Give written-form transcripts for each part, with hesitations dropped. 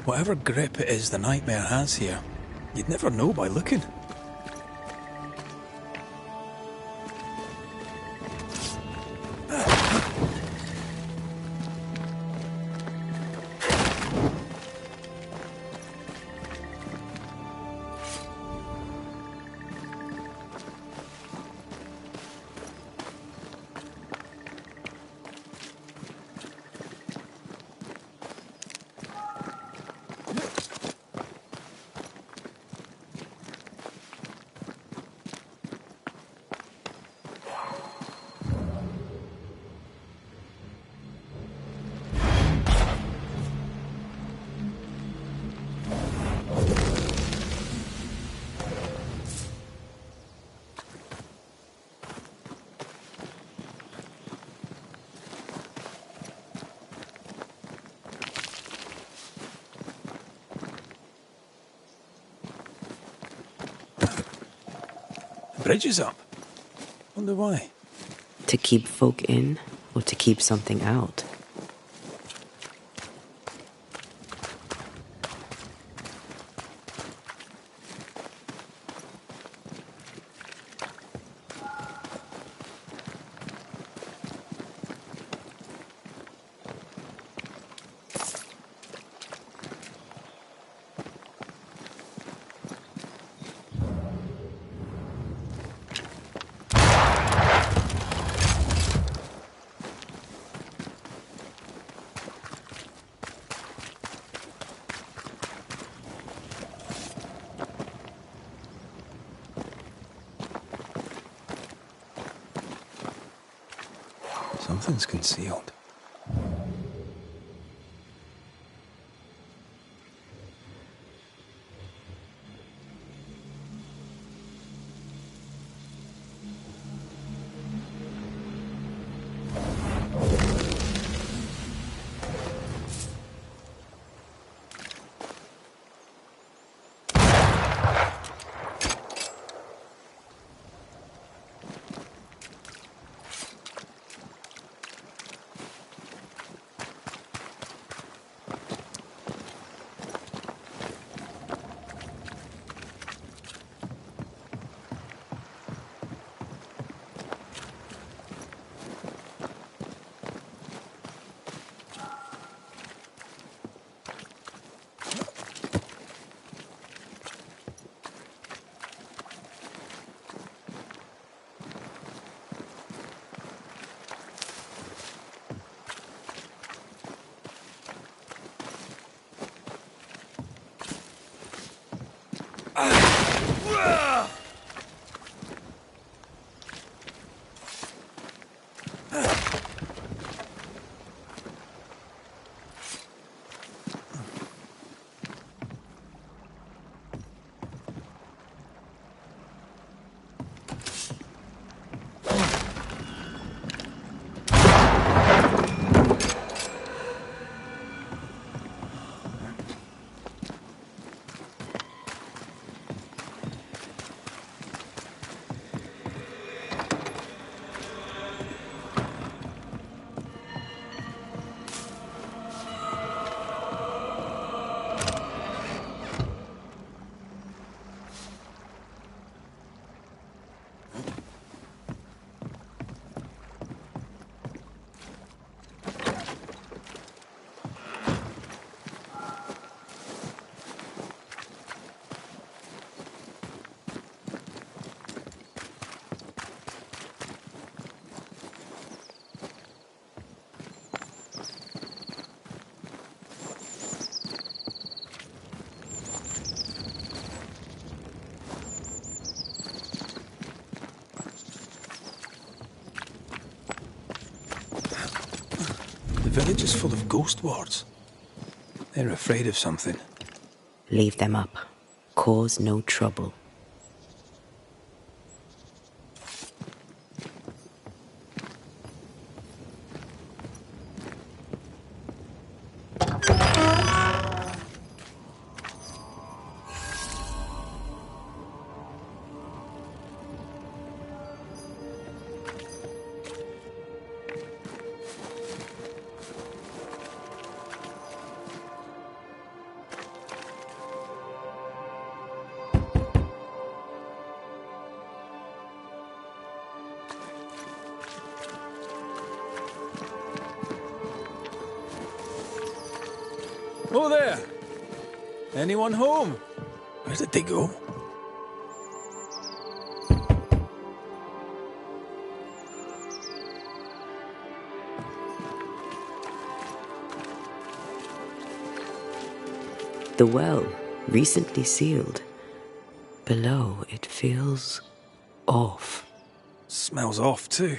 Whatever grip it is the nightmare has here, you'd never know by looking. Bridge is up. Wonder why. To keep folk in, or to keep something out? Something's concealed. The village is full of ghost wards. They're afraid of something. Leave them up. Cause no trouble. Oh there! Anyone home? Where did they go? The well, recently sealed. Below, it feels off. Smells off too.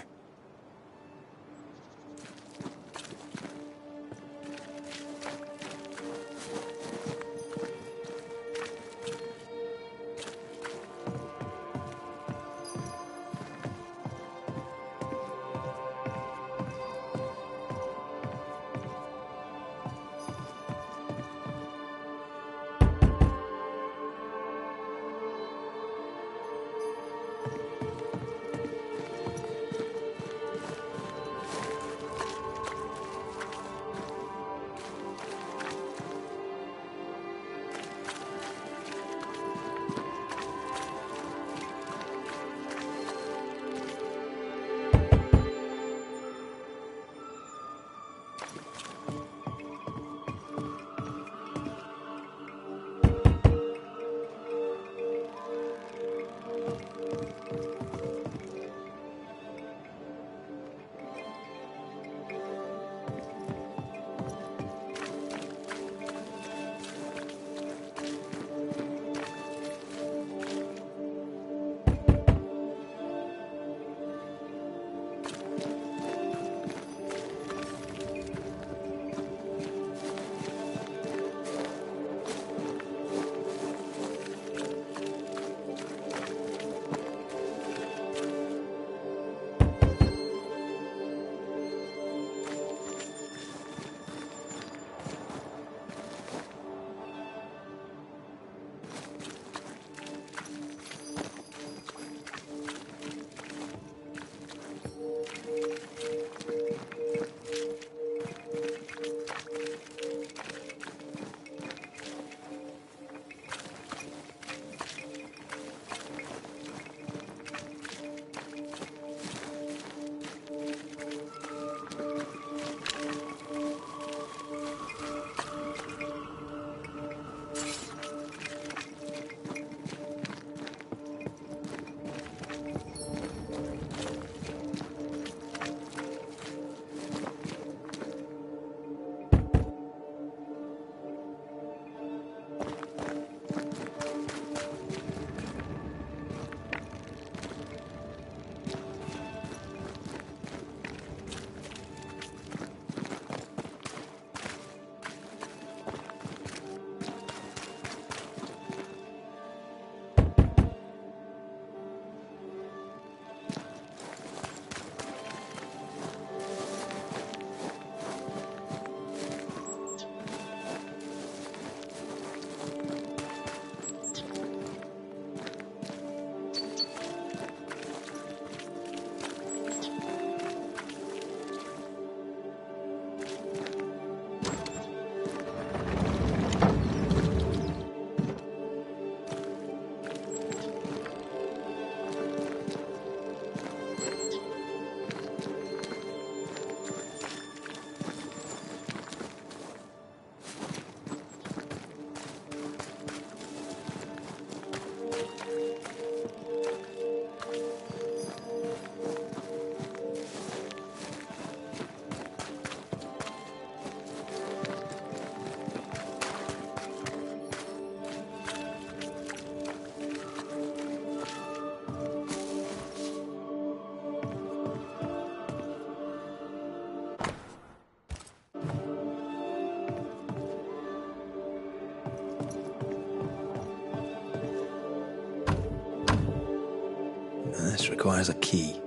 This requires a key.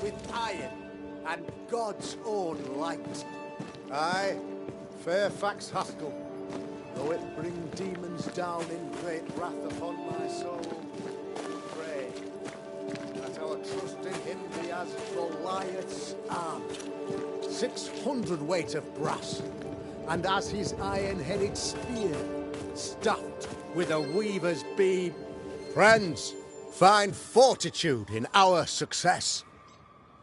with iron and God's own light. Aye, Fairfax Haskell, though it bring demons down in great wrath upon my soul, pray that our trust in him be as Goliath's arm, 600 weight of brass, and as his iron-headed spear, stuffed with a weaver's beam. Friends, find fortitude in our success.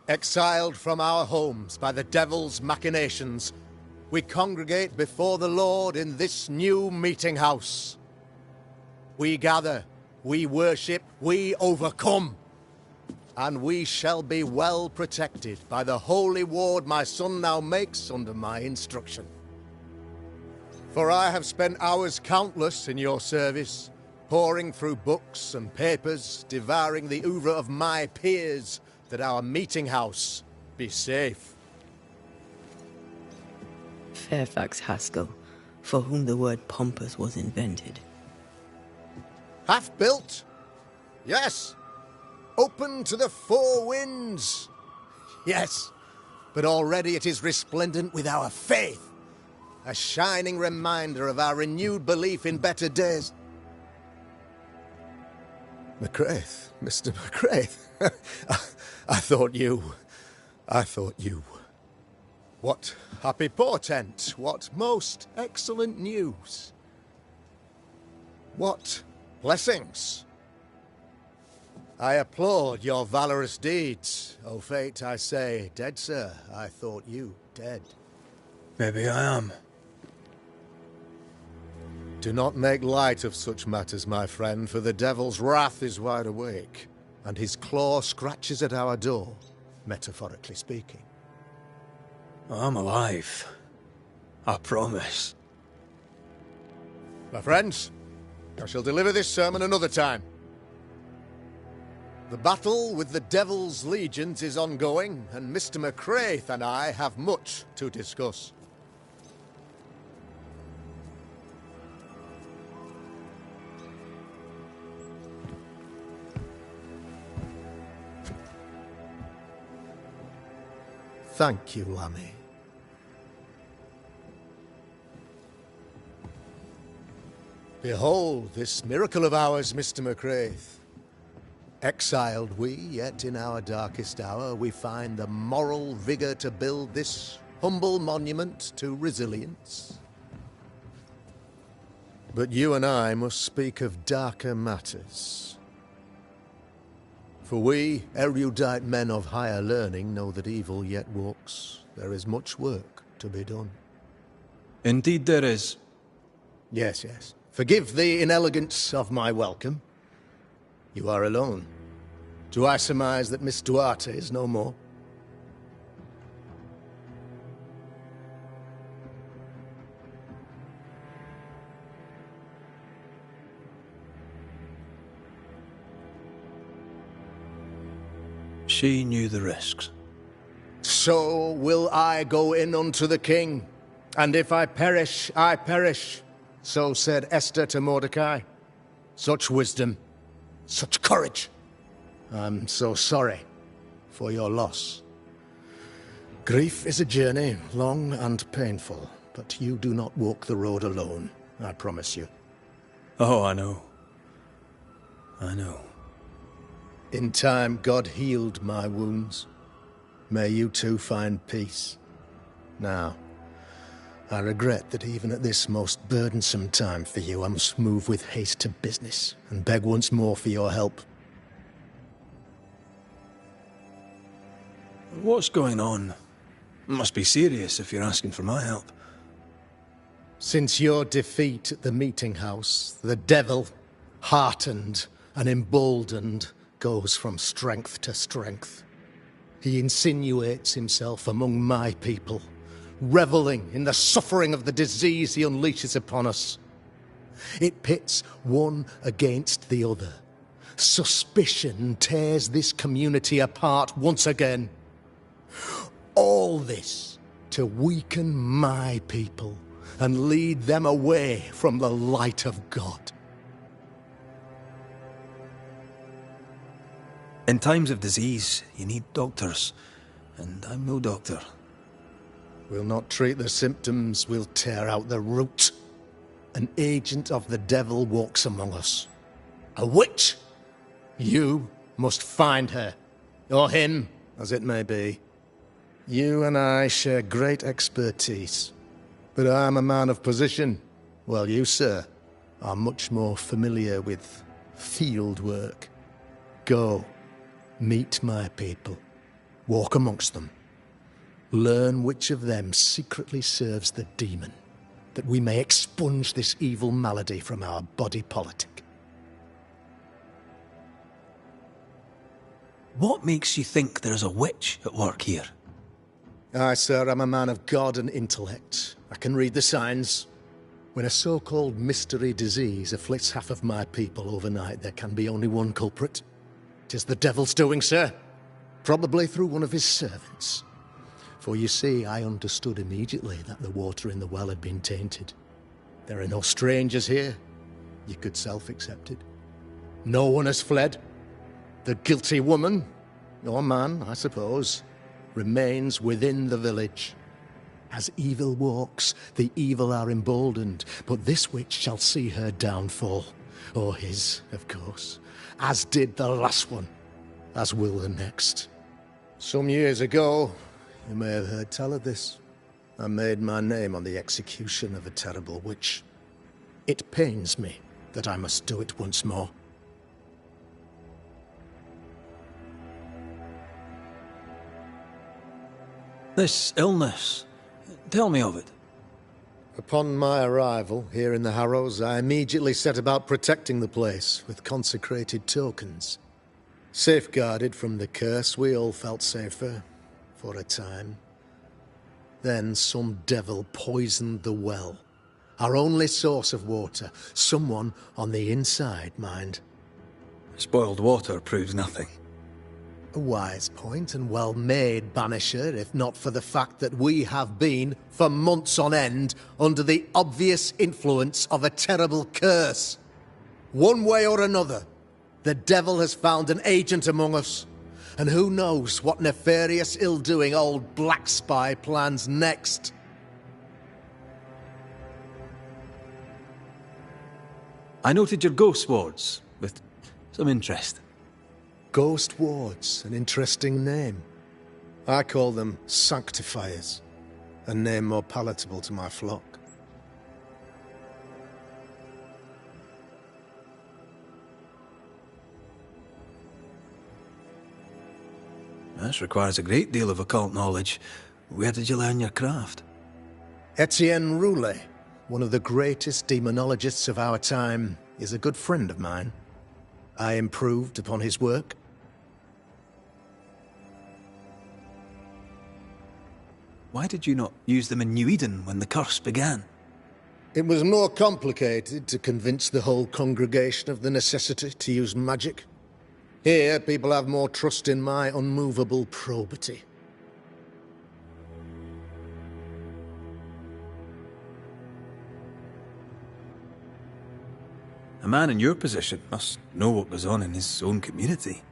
Exiled from our homes by the devil's machinations, we congregate before the Lord in this new meeting house. We gather, we worship, we overcome. And we shall be well protected by the holy ward my son now makes under my instruction. For I have spent hours countless in your service, poring through books and papers, devouring the oeuvre of my peers, that our meeting house be safe. Fairfax Haskell, for whom the word pompous was invented. Half-built? Yes. Open to the four winds? Yes. But already it is resplendent with our faith. A shining reminder of our renewed belief in better days. McCraith, Mr. McCraith. I thought you. What happy portent, what most excellent news. What blessings. I applaud your valorous deeds. O fate, I say, dead sir, I thought you dead. Maybe I am. Do not make light of such matters, my friend, for the devil's wrath is wide awake, and his claw scratches at our door, metaphorically speaking. I'm alive. I promise. My friends, I shall deliver this sermon another time. The battle with the devil's legions is ongoing, and Mr. McCraith and I have much to discuss. Thank you, Lammy. Behold this miracle of ours, Mr. McCraith. Exiled we, yet in our darkest hour we find the moral vigour to build this humble monument to resilience. But you and I must speak of darker matters. For we, erudite men of higher learning, know that evil yet walks. There is much work to be done. Indeed there is. Yes, yes. Forgive the inelegance of my welcome. You are alone. Do I surmise that Miss Duarte is no more? She knew the risks. So will I go in unto the king, and if I perish, I perish. So said Esther to Mordecai. Such wisdom, such courage. I'm so sorry for your loss. Grief is a journey, long and painful, but you do not walk the road alone, I promise you. Oh, I know. I know. In time, God healed my wounds. May you too find peace. Now, I regret that even at this most burdensome time for you, I must move with haste to business and beg once more for your help. What's going on? It must be serious if you're asking for my help. Since your defeat at the meeting house, the devil, heartened and emboldened, goes from strength to strength. He insinuates himself among my people, reveling in the suffering of the disease he unleashes upon us. It pits one against the other. Suspicion tears this community apart once again. All this to weaken my people and lead them away from the light of God. In times of disease, you need doctors, and I'm no doctor. We'll not treat the symptoms, we'll tear out the root. An agent of the devil walks among us. A witch! You must find her. Or him, as it may be. You and I share great expertise. But I'm a man of position, while you, sir, are much more familiar with field work. Go, meet my people. Walk amongst them. Learn which of them secretly serves the demon, that we may expunge this evil malady from our body politic. What makes you think there's a witch at work here? Aye, sir, I'm a man of God and intellect. I can read the signs. When a so-called mystery disease afflicts half of my people overnight, there can be only one culprit. 'Tis the devil's doing, sir. Probably through one of his servants. For you see, I understood immediately that the water in the well had been tainted. There are no strangers here. You could self-accept it. No one has fled. The guilty woman, or man, I suppose, remains within the village. As evil walks, the evil are emboldened, but this witch shall see her downfall. Or his, of course. As did the last one. As will the next. Some years ago, you may have heard tell of this. I made my name on the execution of a terrible witch. It pains me that I must do it once more. This illness, tell me of it. Upon my arrival here in the Harrows, I immediately set about protecting the place with consecrated tokens. Safeguarded from the curse, we all felt safer, for a time. Then some devil poisoned the well, our only source of water. Someone on the inside, mind. Spoiled water proves nothing. A wise point and well made, Banisher, if not for the fact that we have been, for months on end, under the obvious influence of a terrible curse. One way or another, the devil has found an agent among us, and who knows what nefarious ill-doing old Black Spy plans next. I noted your ghost wards with some interest. Ghost wards, an interesting name. I call them sanctifiers, a name more palatable to my flock. This requires a great deal of occult knowledge. Where did you learn your craft? Etienne Roulet, one of the greatest demonologists of our time, is a good friend of mine. I improved upon his work. Why did you not use them in New Eden when the curse began? It was more complicated to convince the whole congregation of the necessity to use magic. Here, people have more trust in my unmovable probity. A man in your position must know what goes on in his own community.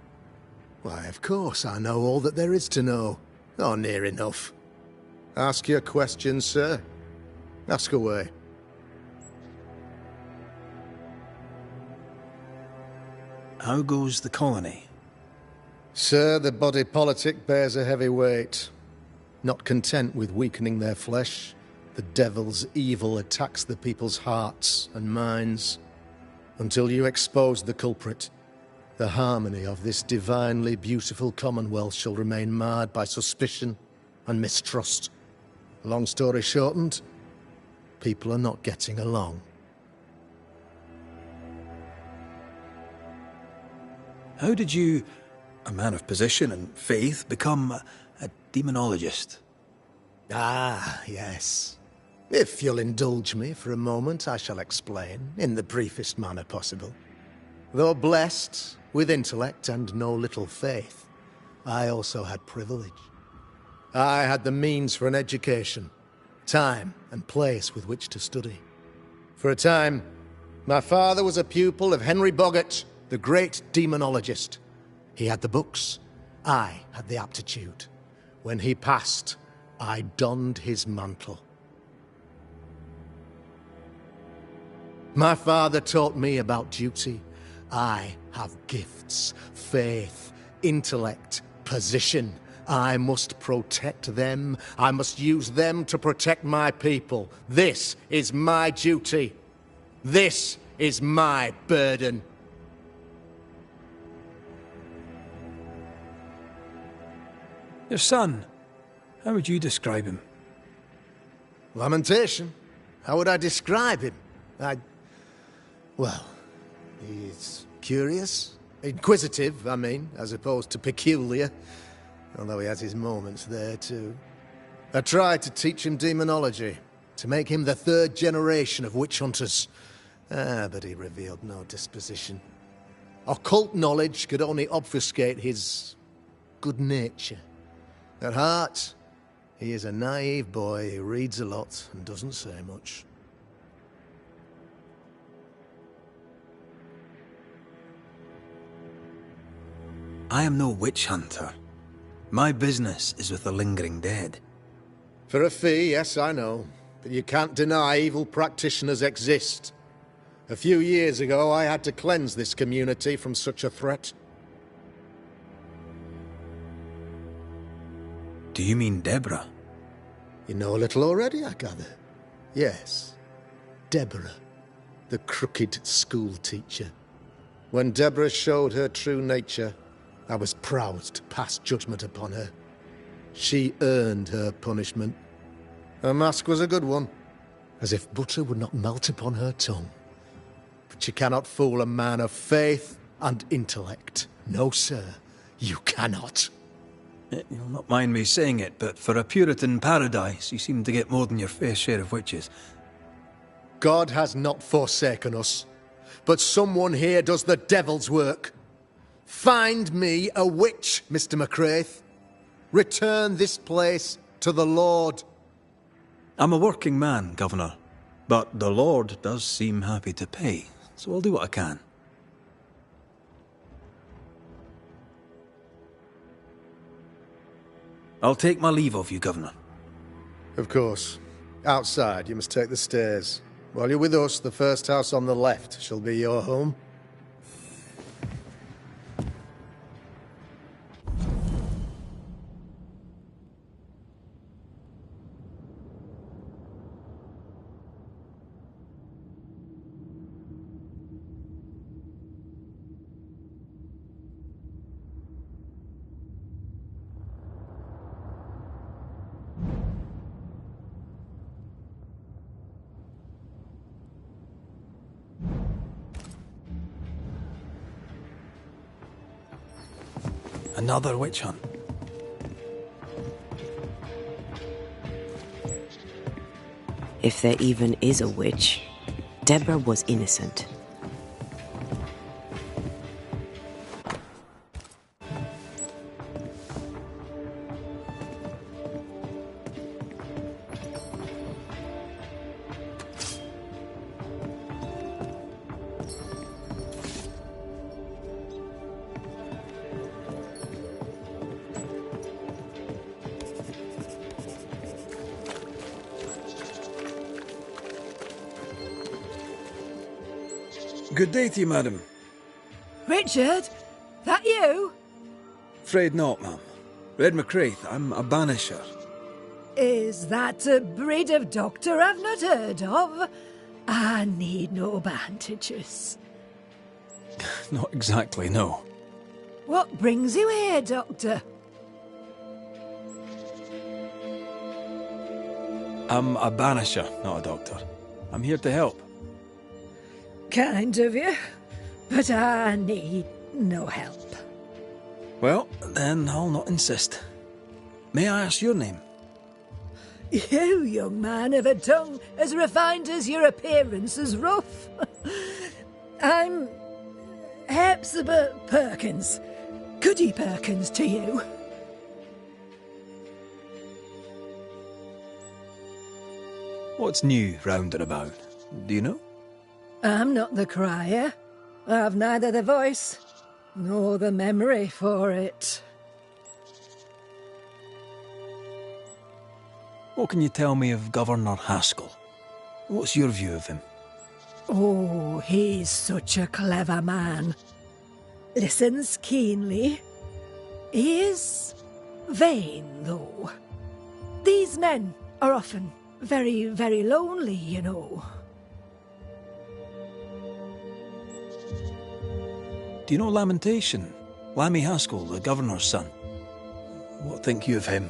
Why, of course I know all that there is to know. Or near enough. Ask your questions, sir. Ask away. How goes the colony? Sir, the body politic bears a heavy weight. Not content with weakening their flesh, the devil's evil attacks the people's hearts and minds. Until you expose the culprit, the harmony of this divinely beautiful commonwealth shall remain marred by suspicion and mistrust. Long story shortened, people are not getting along. How did you, a man of position and faith, become a demonologist? Ah, yes. If you'll indulge me for a moment, I shall explain, in the briefest manner possible. Though blessed with intellect and no little faith, I also had privilege. I had the means for an education, time and place with which to study. For a time, my father was a pupil of Henry Boggart, the great demonologist. He had the books. I had the aptitude. When he passed, I donned his mantle. My father taught me about duty. I have gifts, faith, intellect, position. I must protect them. I must use them to protect my people. This is my duty. This is my burden. Your son, how would you describe him? Lamentation? How would I describe him? Well, he's curious. Inquisitive, I mean, as opposed to peculiar. Although he has his moments there, too. I tried to teach him demonology, to make him the third generation of witch hunters. But he revealed no disposition. Occult knowledge could only obfuscate his good nature. At heart, he is a naive boy who reads a lot and doesn't say much. I am no witch hunter. My business is with the lingering dead. For a fee, yes, I know. But you can't deny evil practitioners exist. A few years ago, I had to cleanse this community from such a threat. Do you mean Deborah? You know a little already, I gather. Yes. Deborah, the crooked school teacher. When Deborah showed her true nature, I was proud to pass judgment upon her. She earned her punishment. Her mask was a good one, as if butter would not melt upon her tongue. But you cannot fool a man of faith and intellect. No, sir, you cannot. You'll not mind me saying it, but for a Puritan paradise, you seem to get more than your fair share of witches. God has not forsaken us, but someone here does the devil's work. Find me a witch, Mr. McCraith. Return this place to the Lord. I'm a working man, Governor, but the Lord does seem happy to pay, so I'll do what I can. I'll take my leave of you, Governor. Of course. Outside, you must take the stairs. While you're with us, the first house on the left shall be your home. Another witch hunt. If there even is a witch, Deborah was innocent. Good day to you, madam. Richard? That you? Afraid not, ma'am. Red McCraith, I'm a Banisher. Is that a breed of doctor I've not heard of? I need no bandages. Not exactly, no. What brings you here, Doctor? I'm a Banisher, not a doctor. I'm here to help. Kind of you, but I need no help. Well, then I'll not insist. May I ask your name? You, young man, have a tongue as refined as your appearance is rough. I'm Hepzibah Perkins. Goody Perkins to you. What's new round and about? Do you know? I'm not the crier. I've neither the voice nor the memory for it. What can you tell me of Governor Haskell? What's your view of him? Oh, he's such a clever man. Listens keenly. He is vain, though. These men are often very, very lonely, you know. Do you know Lamentation? Lammy Haskell, the governor's son. What think you of him?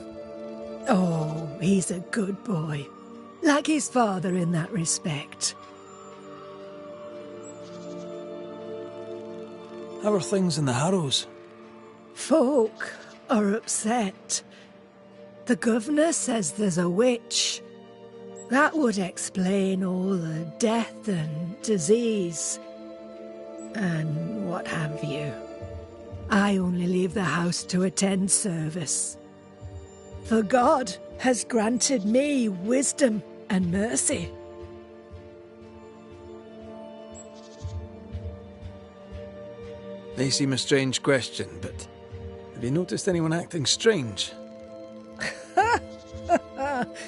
Oh, he's a good boy. Like his father in that respect. How are things in the Harrows? Folk are upset. The governor says there's a witch. That would explain all the death and disease. And what have you. I only leave the house to attend service. For God has granted me wisdom and mercy. May seem a strange question, but have you noticed anyone acting strange?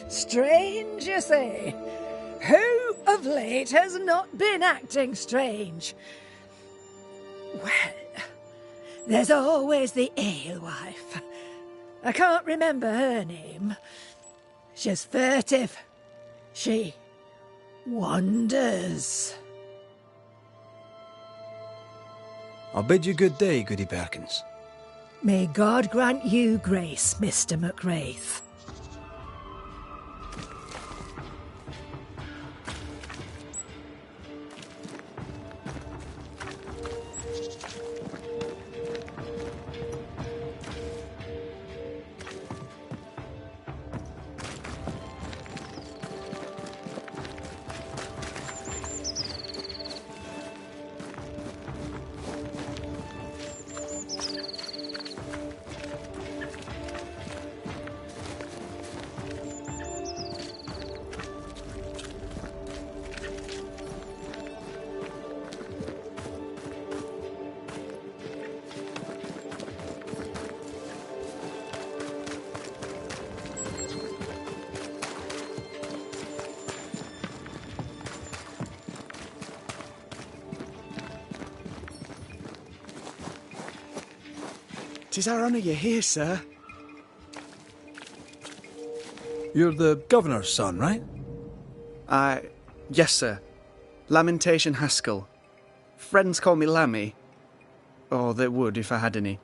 Strange, you say? Who of late has not been acting strange? Well, there's always the alewife. I can't remember her name. She's furtive. She wanders. I'll bid you good day, Goody Perkins. May God grant you grace, Mr. McWraith. Tis our honour you're here, sir. You're the governor's son, right? Yes, sir. Lamentation Haskell. Friends call me Lammy. Or they would if I had any.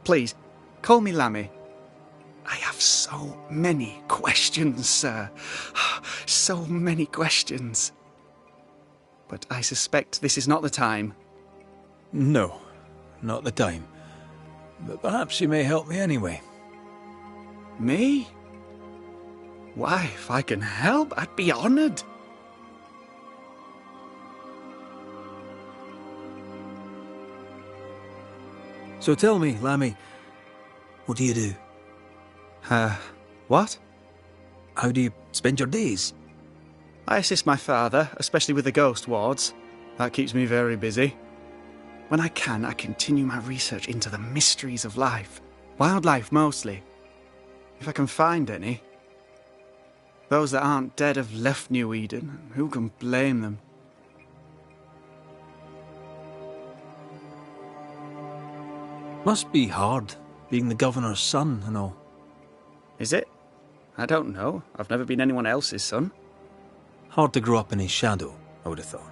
Please, call me Lammy. I have so many questions, sir. So many questions. But I suspect this is not the time. No, not the time. But perhaps you may help me anyway. Me? Why, if I can help, I'd be honoured. So tell me, Lammy, what do you do? What? How do you spend your days? I assist my father, especially with the ghost wards. That keeps me very busy. When I can, I continue my research into the mysteries of life. Wildlife, mostly. If I can find any. Those that aren't dead have left New Eden, and who can blame them? Must be hard, being the governor's son and all. Is it? I don't know. I've never been anyone else's son. Hard to grow up in his shadow, I would have thought.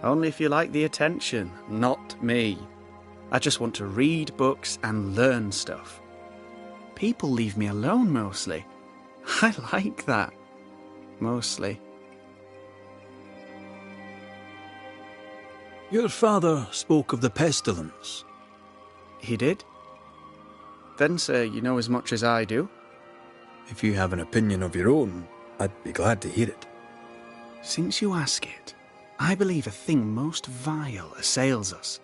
Only if you like the attention, not me. I just want to read books and learn stuff. People leave me alone, mostly. I like that. Mostly. Your father spoke of the pestilence. He did? Then, sir, you know as much as I do. If you have an opinion of your own, I'd be glad to hear it. Since you ask it, I believe a thing most vile assails us.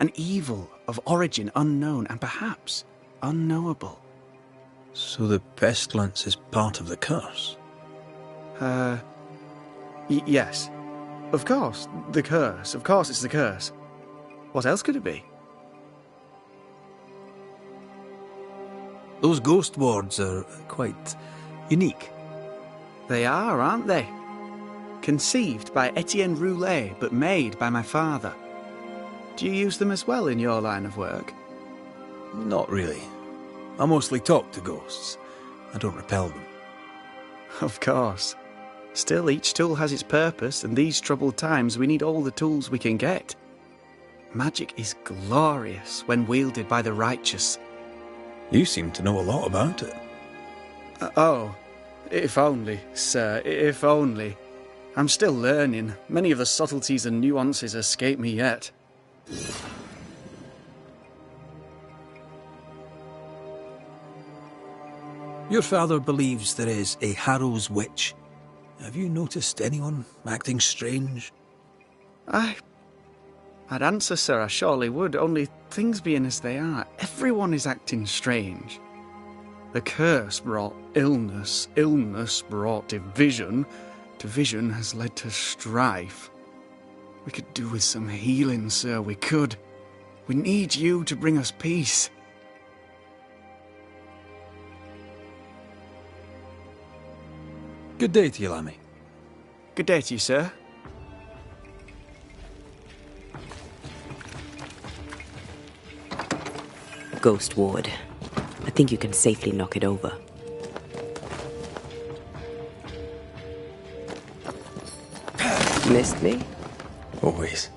An evil of origin unknown and perhaps unknowable. So the pestilence is part of the curse? Yes. Of course, the curse. Of course it's the curse. What else could it be? Those ghost wards are quite unique. They are, aren't they? Conceived by Etienne Roulet, but made by my father. Do you use them as well in your line of work? Not really. I mostly talk to ghosts. I don't repel them. Of course. Still, each tool has its purpose, and these troubled times we need all the tools we can get. Magic is glorious when wielded by the righteous. You seem to know a lot about it. Oh, if only, sir, if only. I'm still learning. Many of the subtleties and nuances escape me yet. Your father believes there is a Harrow's witch. Have you noticed anyone acting strange? I'd answer, sir, I surely would, only things being as they are, everyone is acting strange. The curse brought illness, illness brought division, division has led to strife. We could do with some healing, sir, we could. We need you to bring us peace. Good day to you, Lammy. Good day to you, sir. Ghost ward. I think you can safely knock it over. Missed me? Always.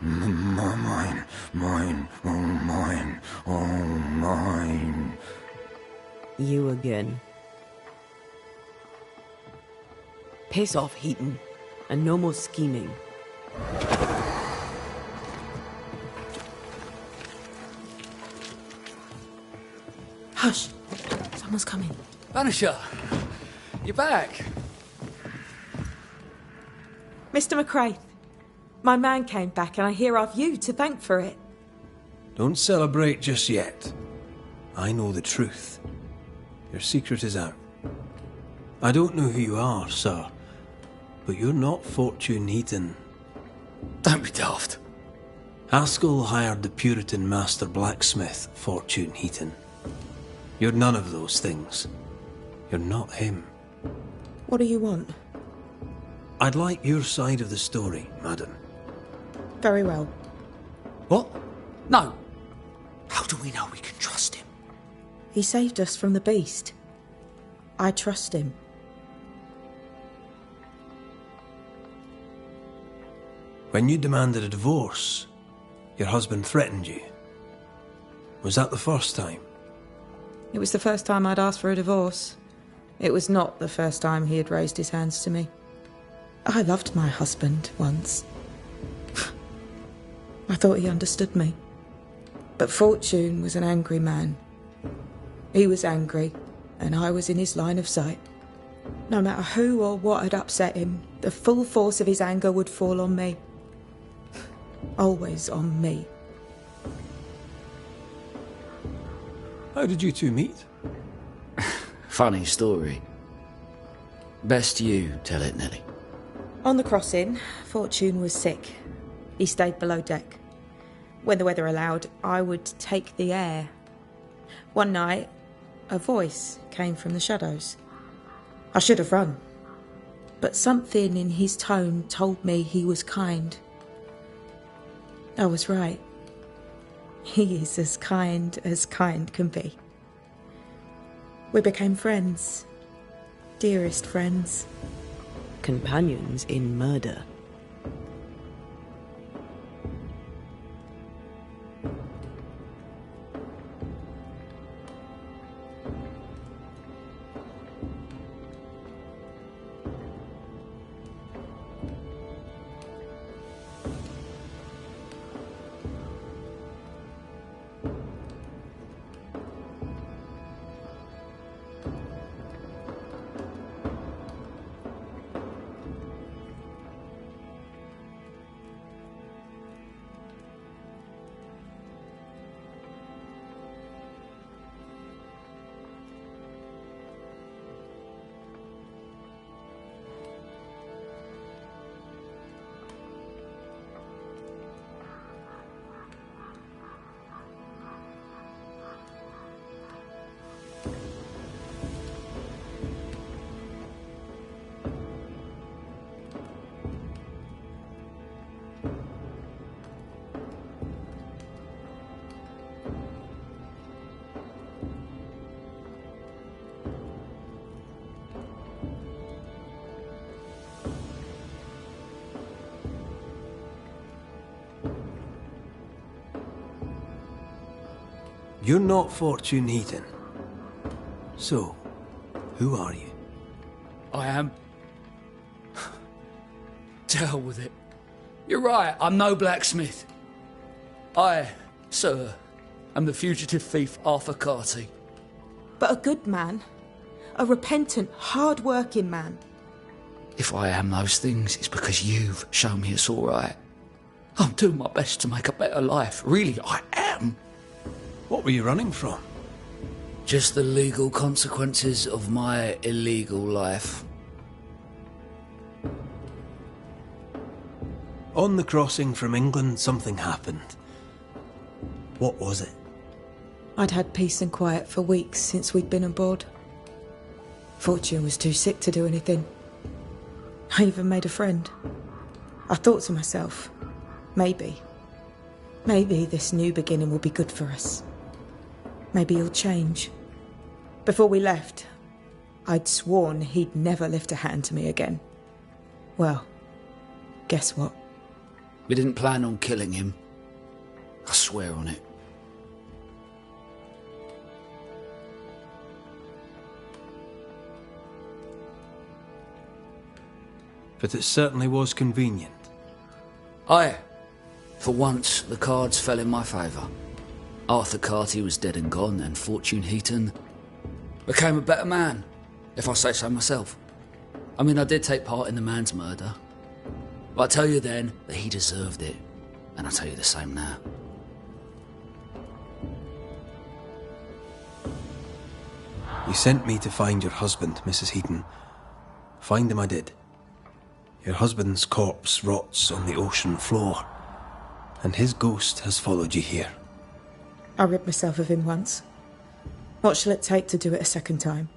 Mine, oh mine. You again. Piss off, Heaton, and no more scheming. Hush! Someone's coming. Banisher! You're back! Mr. McCraith, my man came back and I hear I've you to thank for it. Don't celebrate just yet. I know the truth. Your secret is out. I don't know who you are, sir, but you're not Fortune Heaton. Don't be daft. Haskell hired the Puritan master blacksmith, Fortune Heaton. You're none of those things. You're not him. What do you want? I'd like your side of the story, madam. Very well. What? No. How do we know we can trust him? He saved us from the beast. I trust him. When you demanded a divorce, your husband threatened you. Was that the first time? It was the first time I'd asked for a divorce. It was not the first time he had raised his hands to me. I loved my husband once. I thought he understood me. But Fortune was an angry man. He was angry, and I was in his line of sight. No matter who or what had upset him, the full force of his anger would fall on me. Always on me. How did you two meet? Funny story. Best you tell it, Nelly. On the crossing, Fortune was sick. He stayed below deck. When the weather allowed, I would take the air. One night, a voice came from the shadows. I should have run, but something in his tone told me he was kind. I was right. He is as kind can be. We became friends. Dearest friends. Companions in murder. You're not Fortune Heaton. So, who are you? I am. To hell with it. You're right, I'm no blacksmith. I, sir, am the fugitive thief Arthur Carty. But a good man. A repentant, hard-working man. If I am those things, it's because you've shown me it's all right. I'm doing my best to make a better life. Really, I am. What were you running from? Just the legal consequences of my illegal life. On the crossing from England, something happened. What was it? I'd had peace and quiet for weeks since we'd been aboard. Fortune was too sick to do anything. I even made a friend. I thought to myself, maybe this new beginning will be good for us. Maybe he'll change. Before we left, I'd sworn he'd never lift a hand to me again. Well, guess what? We didn't plan on killing him. I swear on it. But it certainly was convenient. Aye. For once, the cards fell in my favour. Arthur Carty was dead and gone, and Fortune Heaton became a better man, if I say so myself. I mean, I did take part in the man's murder. But I tell you then that he deserved it, and I tell you the same now. You sent me to find your husband, Mrs. Heaton. Find him I did. Your husband's corpse rots on the ocean floor, and his ghost has followed you here. I rid myself of him once. What shall it take to do it a second time?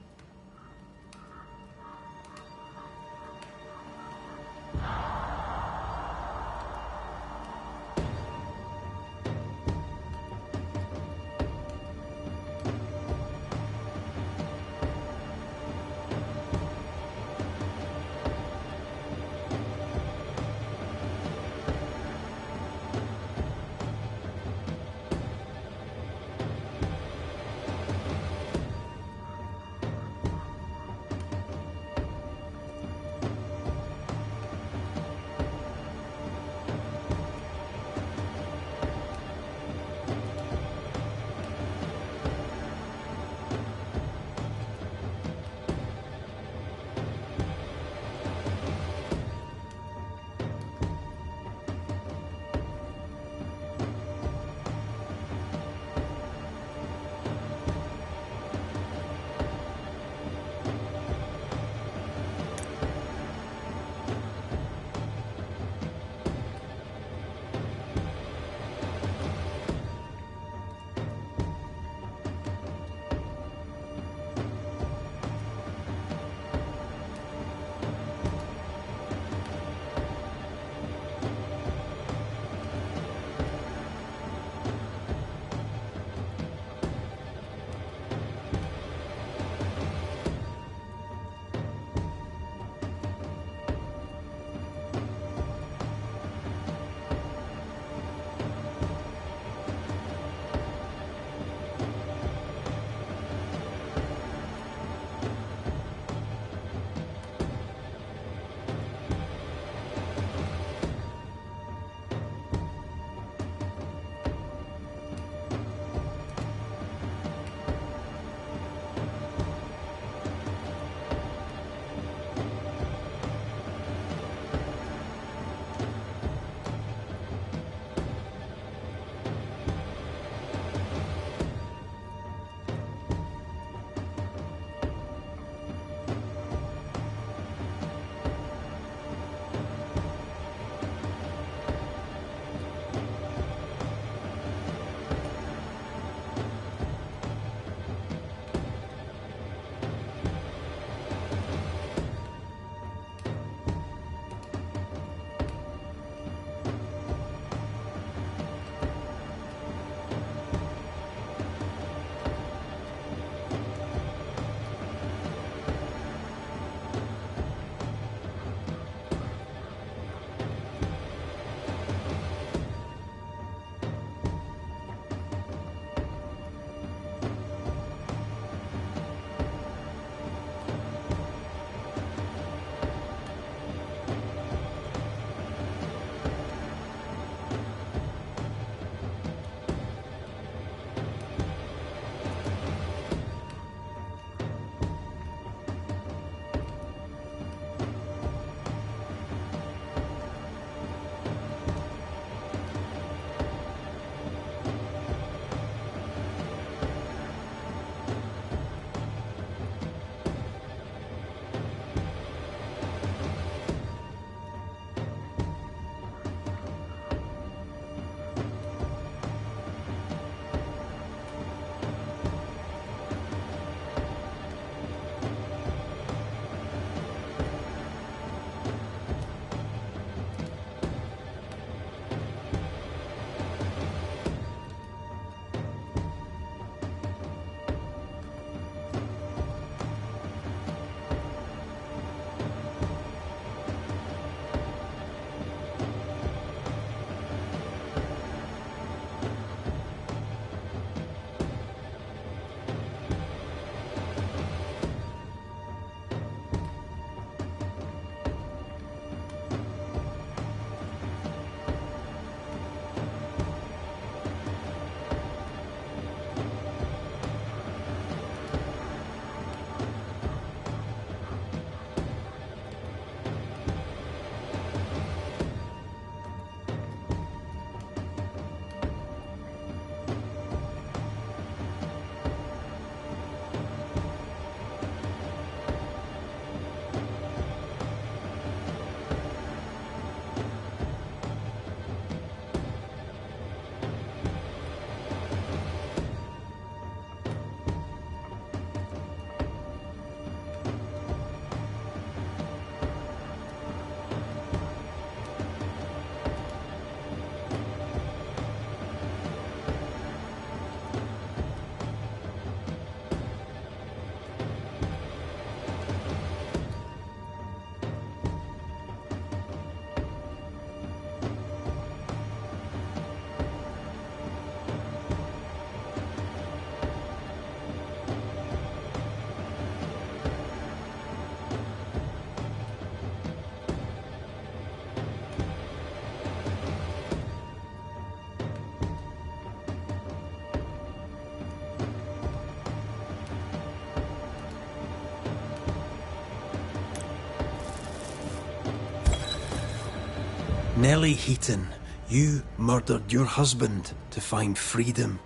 Nellie Heaton, you murdered your husband to find freedom,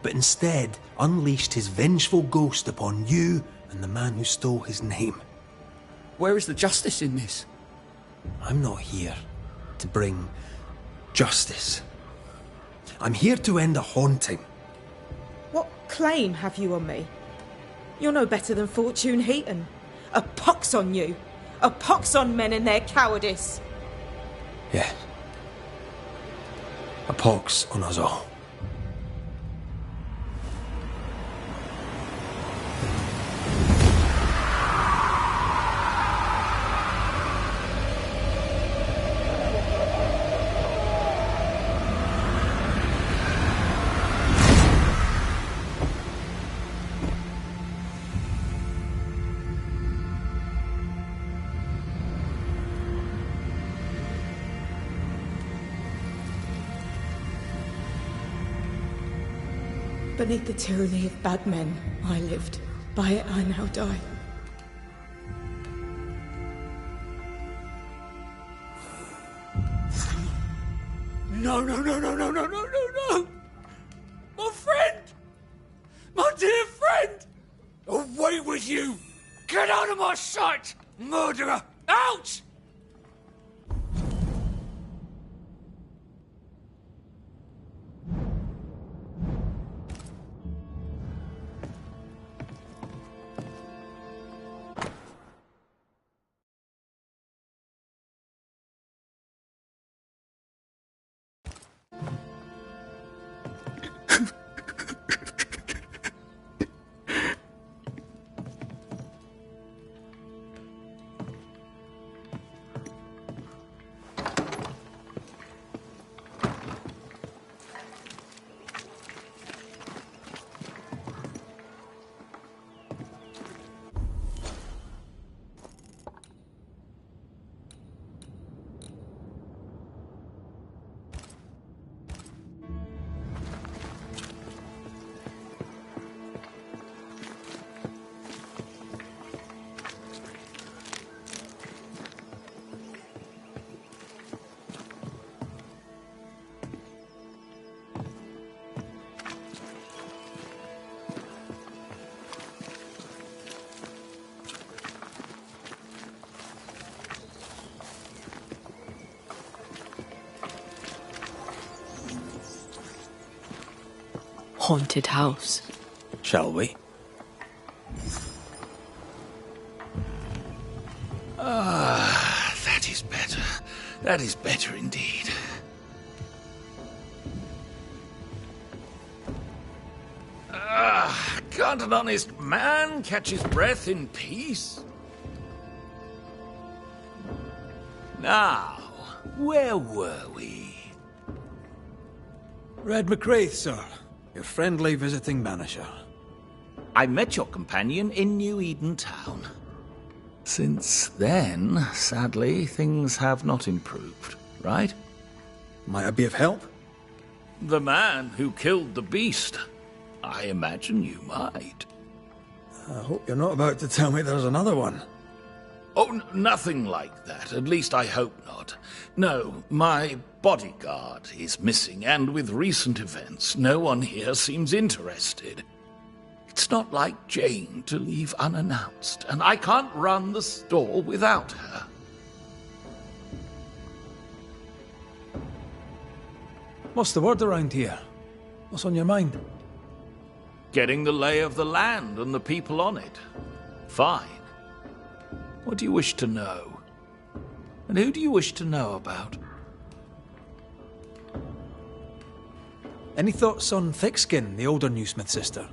but instead unleashed his vengeful ghost upon you and the man who stole his name. Where is the justice in this? I'm not here to bring justice. I'm here to end a haunting. What claim have you on me? You're no better than Fortune Heaton. A pox on you. A pox on men and their cowardice. Yeah. A pox on us all. Beneath the tyranny of bad men, I lived. By it, I now die. No, no, no, no, no, no, no, no, no! My friend! My dear friend! Away with you! Get out of my sight! Murderer! Out! Haunted house. Shall we? That is better. That is better indeed. Can't an honest man catch his breath in peace? Now, where were we? Red McCraith, sir. Your friendly visiting banisher. I met your companion in New Eden Town. Since then, sadly, things have not improved, right? Might I be of help? The man who killed the beast. I imagine you might. I hope you're not about to tell me there's another one. Oh, nothing like that. At least I hope not. No, my bodyguard is missing, and with recent events, no one here seems interested. It's not like Jane to leave unannounced, and I can't run the store without her. What's the word around here? What's on your mind? Getting the lay of the land and the people on it. Fine. What do you wish to know? And who do you wish to know about? Any thoughts on Thickskin, the older Newsmith sister?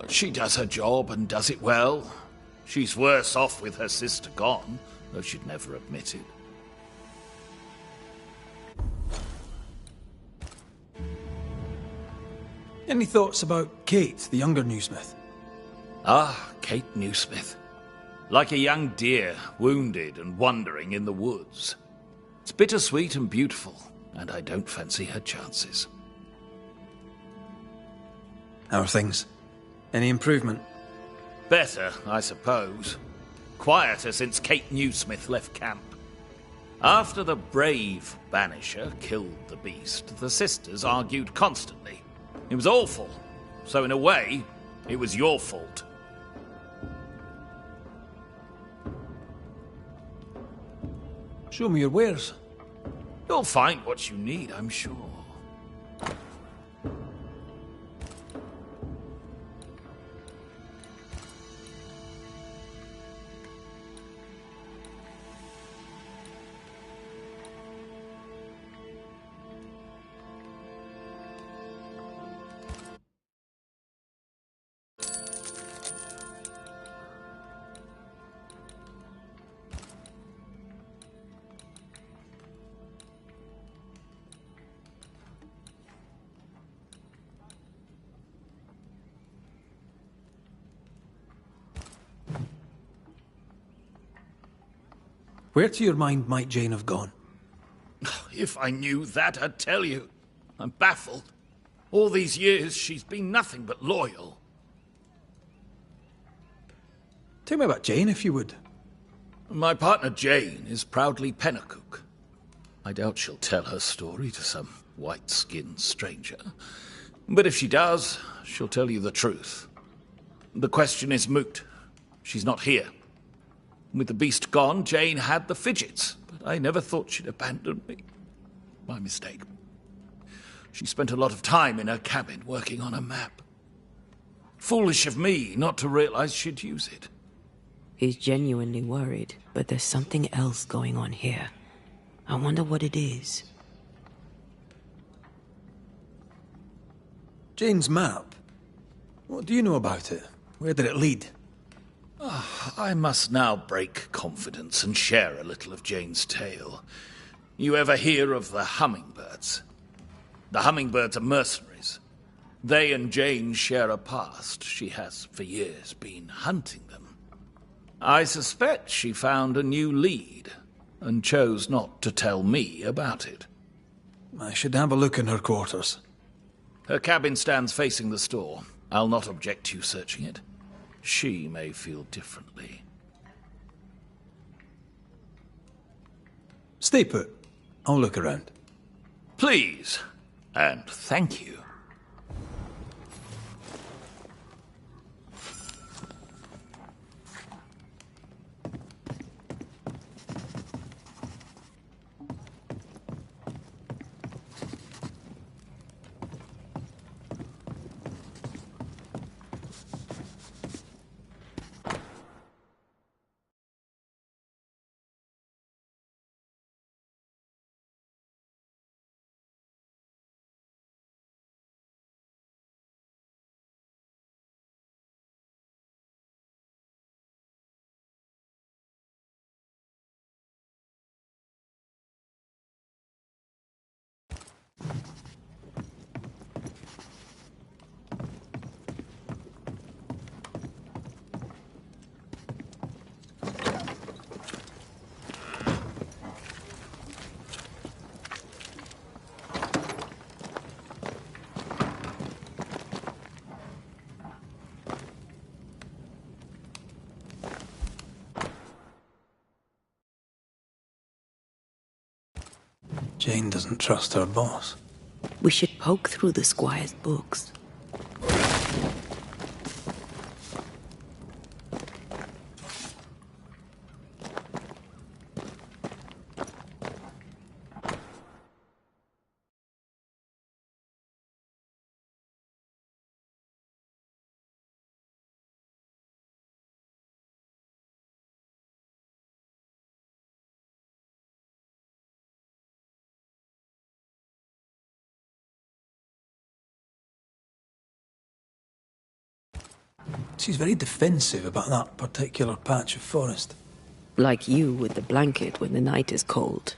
She does her job and does it well. She's worse off with her sister gone, though she'd never admit it. Any thoughts about Kate, the younger Newsmith? Ah, Kate Newsmith. Like a young deer, wounded and wandering in the woods. It's bittersweet and beautiful, and I don't fancy her chances. How are things? Any improvement? Better, I suppose. Quieter since Kate Newsmith left camp. After the brave Banisher killed the beast, the sisters argued constantly. It was awful. So in a way, it was your fault. Show me your wares. You'll find what you need, I'm sure. Where to your mind might Jane have gone? If I knew that, I'd tell you. I'm baffled. All these years, she's been nothing but loyal. Tell me about Jane, if you would. My partner Jane is proudly Pennacook. I doubt she'll tell her story to some white-skinned stranger. But if she does, she'll tell you the truth. The question is moot. She's not here. With the beast gone, Jane had the fidgets, but I never thought she'd abandon me. My mistake. She spent a lot of time in her cabin working on a map. Foolish of me not to realize she'd use it. He's genuinely worried, but there's something else going on here. I wonder what it is. Jane's map? What do you know about it? Where did it lead? I must now break confidence and share a little of Jane's tale. You ever hear of the hummingbirds? The hummingbirds are mercenaries. They and Jane share a past. She has, for years, been hunting them. I suspect she found a new lead and chose not to tell me about it. I should have a look in her quarters. Her cabin stands facing the store. I'll not object to you searching it. She may feel differently. Stay put. I'll look around. Please, and thank you. Jane doesn't trust her boss. We should poke through the squire's books. She's very defensive about that particular patch of forest. Like you with the blanket when the night is cold.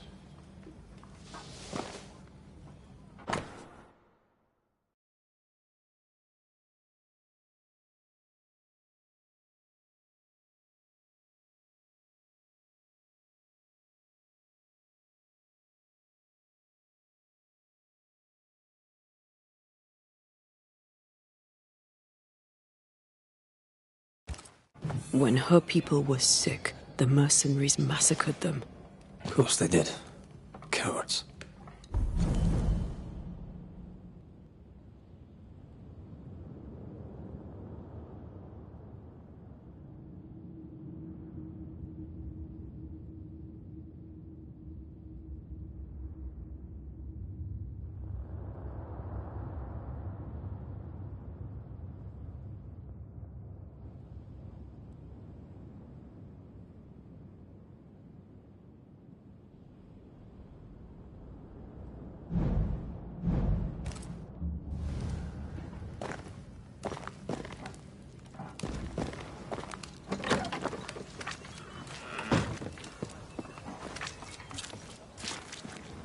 When her people were sick, the mercenaries massacred them. Of course they did. Cowards.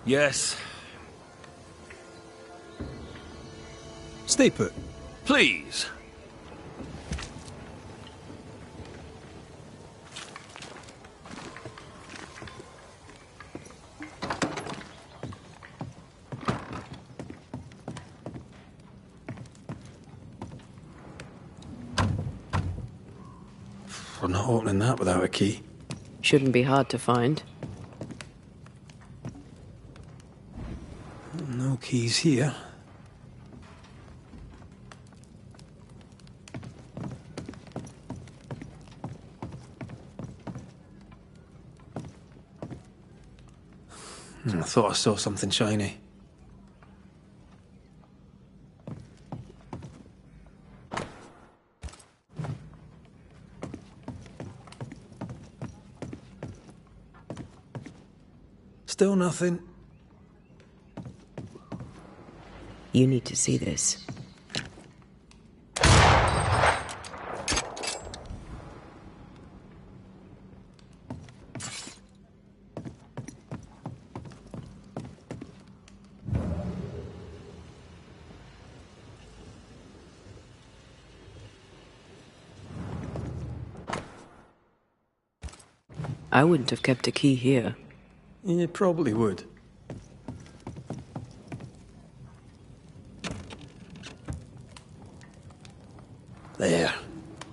Yes. Stay put. Please. We're not opening that without a key. Shouldn't be hard to find. No keys here. I thought I saw something shiny. Still nothing. You need to see this. I wouldn't have kept a key here. You probably would. There.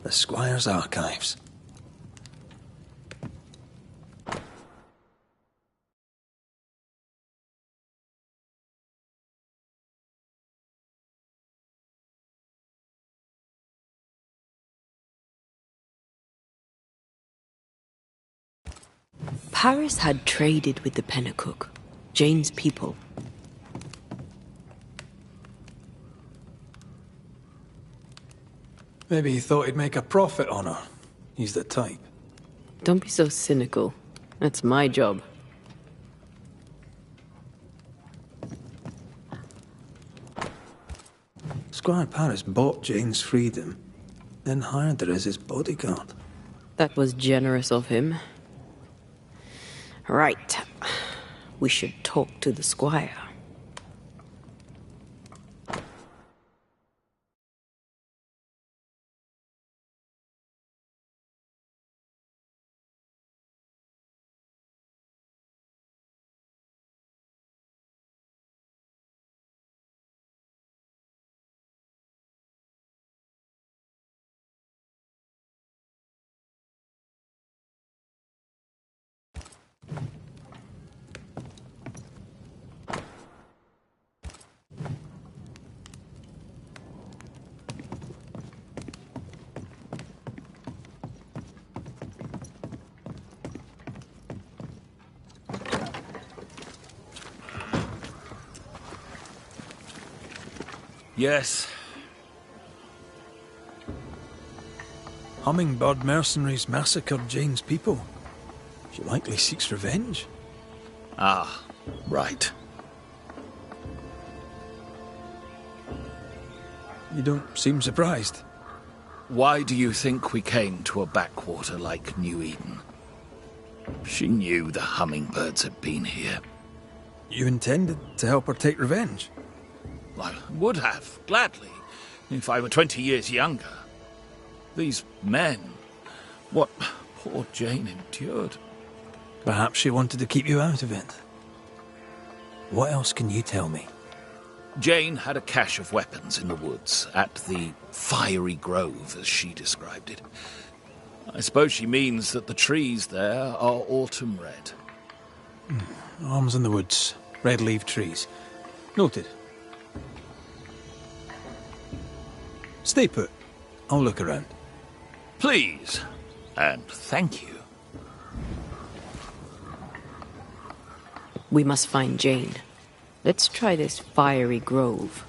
The Squire's archives. Paris had traded with the Pennacook, Jane's people. Maybe he thought he'd make a profit on her. He's the type. Don't be so cynical. That's my job. Squire Paris bought Jane's freedom, then hired her as his bodyguard. That was generous of him. Right. We should talk to the Squire. Yes. Hummingbird mercenaries massacred Jane's people. She likely seeks revenge. Ah, right. You don't seem surprised. Why do you think we came to a backwater like New Eden? She knew the hummingbirds had been here. You intended to help her take revenge? I would have, gladly, if I were 20 years younger. These men, what poor Jane endured. Perhaps she wanted to keep you out of it. What else can you tell me? Jane had a cache of weapons in the woods, at the Fiery Grove, as she described it. I suppose she means that the trees there are autumn red. Arms in the woods. Red leaf trees. Noted. Stay put. I'll look around. Please, and thank you. We must find Jane. Let's try this fiery grove.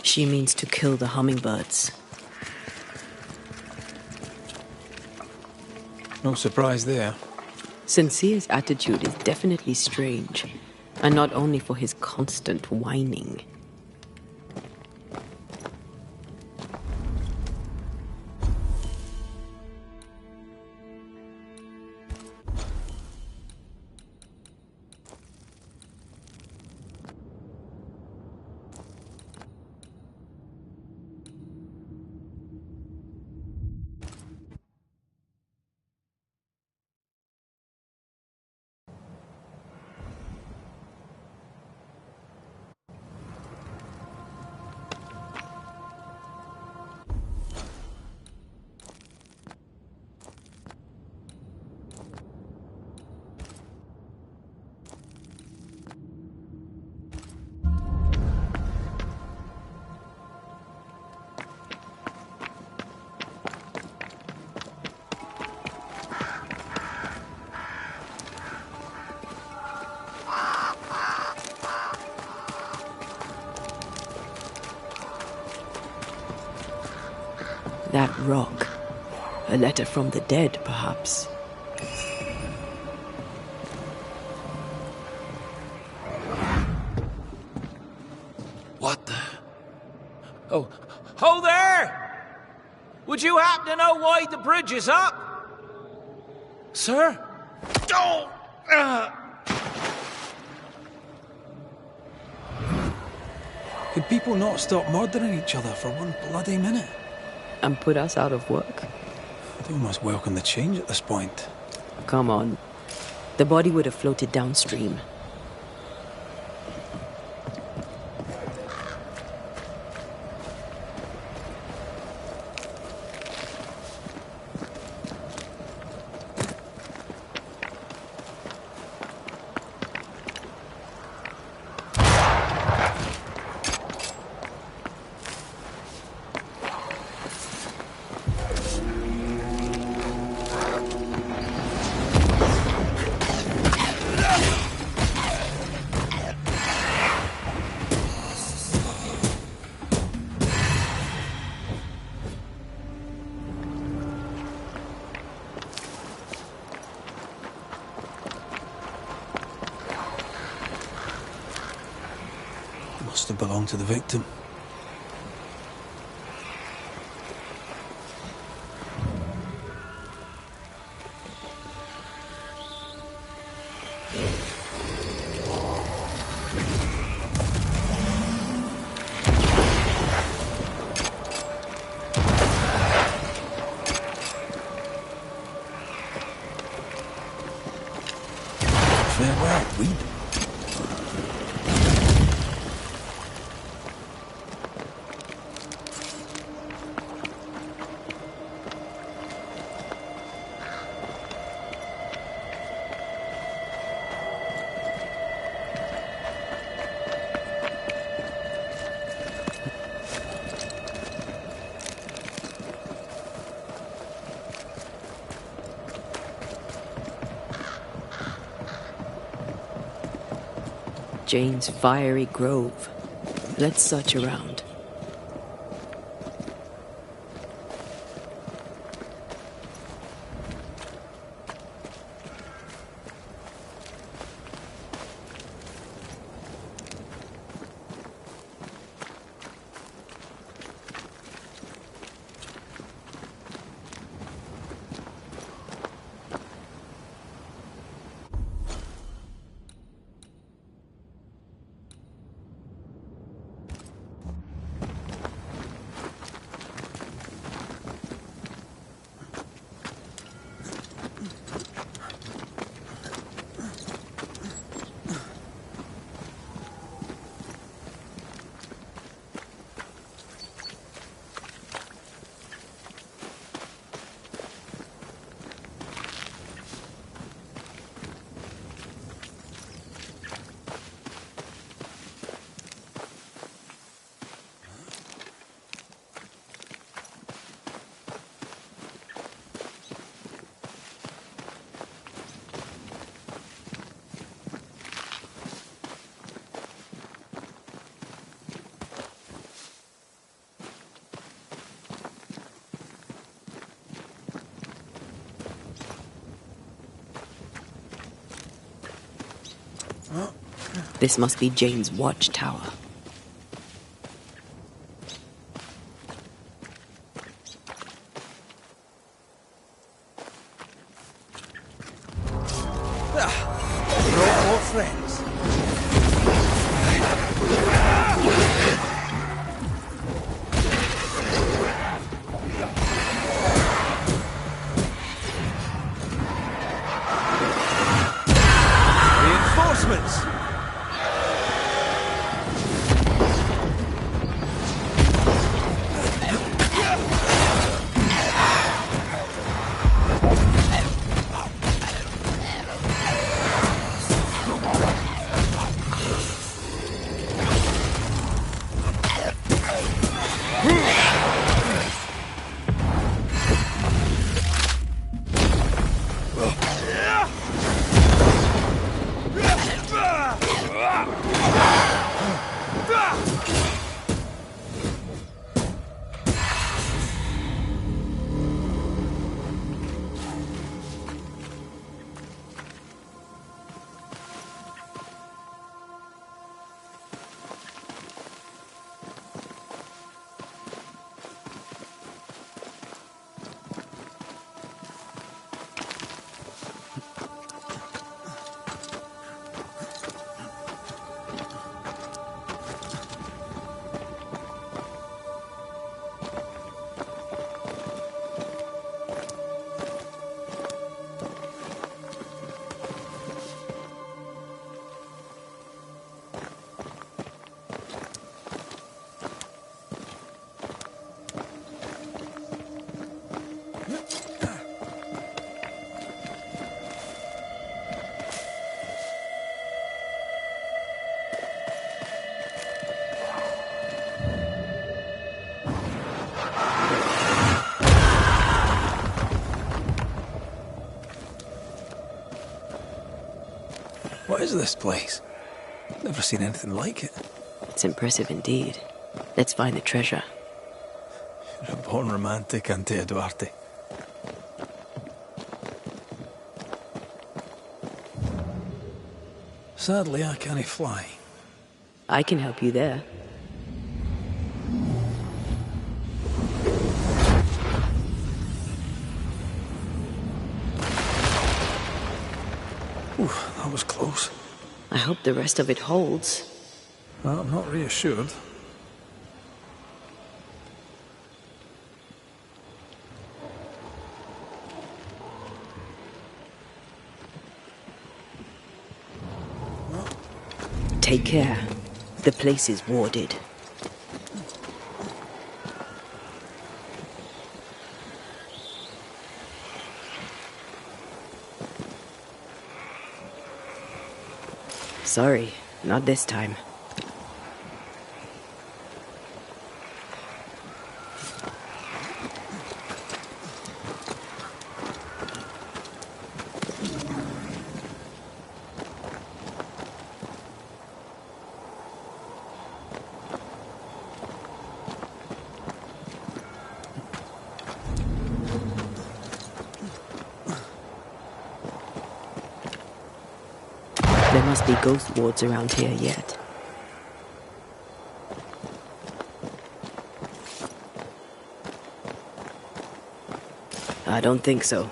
She means to kill the hummingbirds. No surprise there. Sincere's attitude is definitely strange, and not only for his constant whining. That rock. A letter from the dead, perhaps. What the? Oh, ho there! Would you happen to know why the bridge is up? Sir? Oh! Could people not stop murdering each other for one bloody minute? And put us out of work? I'd almost welcome the change at this point. Come on. The body would have floated downstream. Must have belonged to the victim. Farewell, weed. Jane's fiery grove. Let's search around. This must be Jane's watchtower. Brought more friends. Reinforcements! What is this place? Never seen anything like it. It's impressive indeed. Let's find the treasure. You're a born romantic, Auntie Duarte. Sadly, I can't fly. I can help you there. Oof, that was close. I hope the rest of it holds. Well, I'm not reassured. Take care. The place is warded. Sorry, not this time. There must be ghost wards around here yet. I don't think so.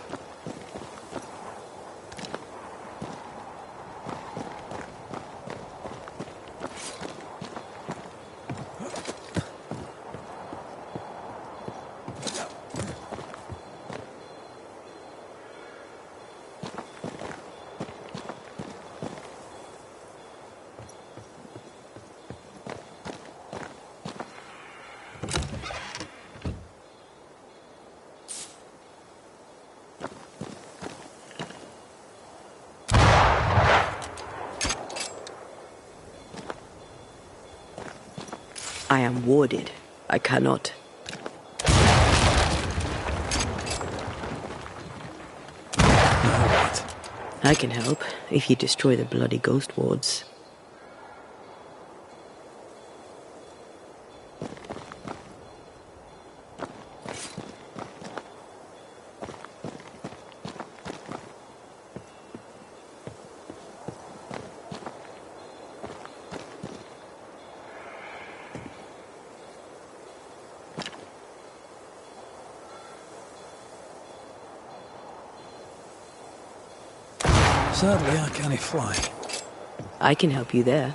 I am warded. I cannot. What? I can help if you destroy the bloody ghost wards. Sadly, I can't fly. I can help you there.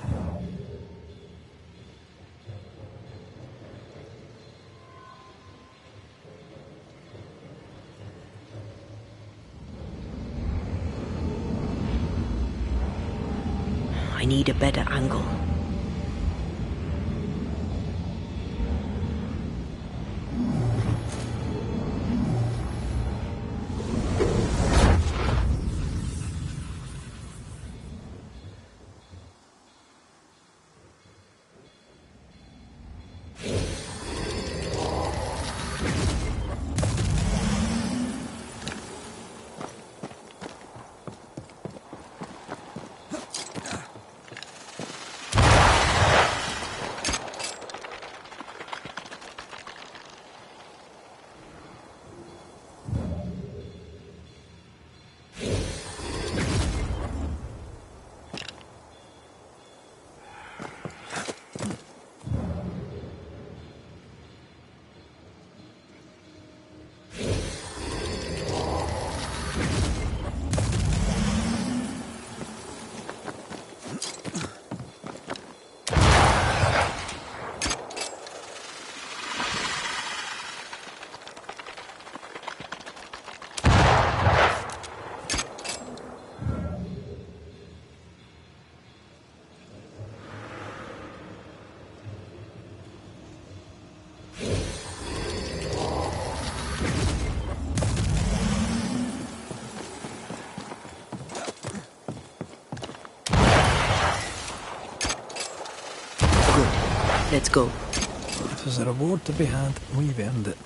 I need a better angle. Let's go. If there's a reward to be had, we've earned it.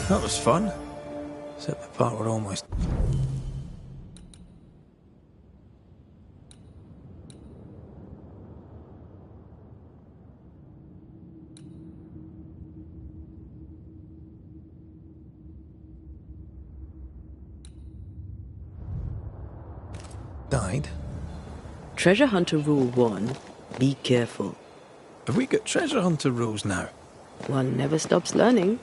That was fun. Except the part we're almost... died. Treasure Hunter Rule 1. Be careful. Have we got treasure hunter rules now? One never stops learning.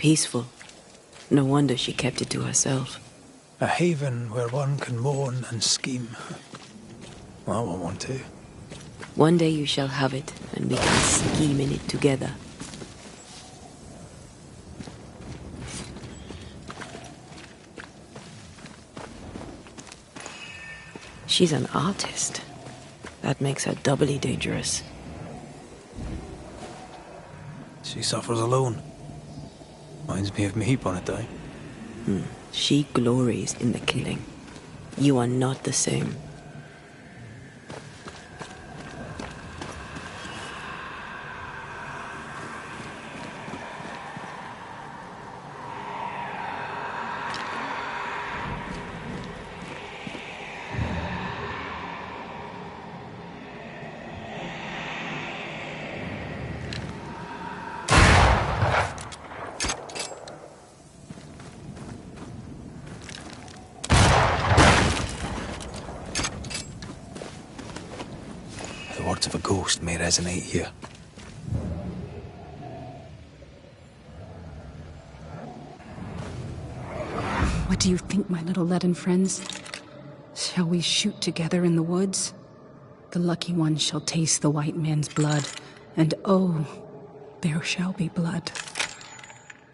Peaceful. No wonder she kept it to herself. A haven where one can mourn and scheme. Well, I want one too. One day you shall have it, and we can scheme in it together. She's an artist. That makes her doubly dangerous. She suffers alone. Reminds me of me upon a time. She glories in the killing. You are not the same. The words of a ghost may resonate here. What do you think, my little leaden friends? Shall we shoot together in the woods? The lucky one shall taste the white man's blood, and oh, there shall be blood.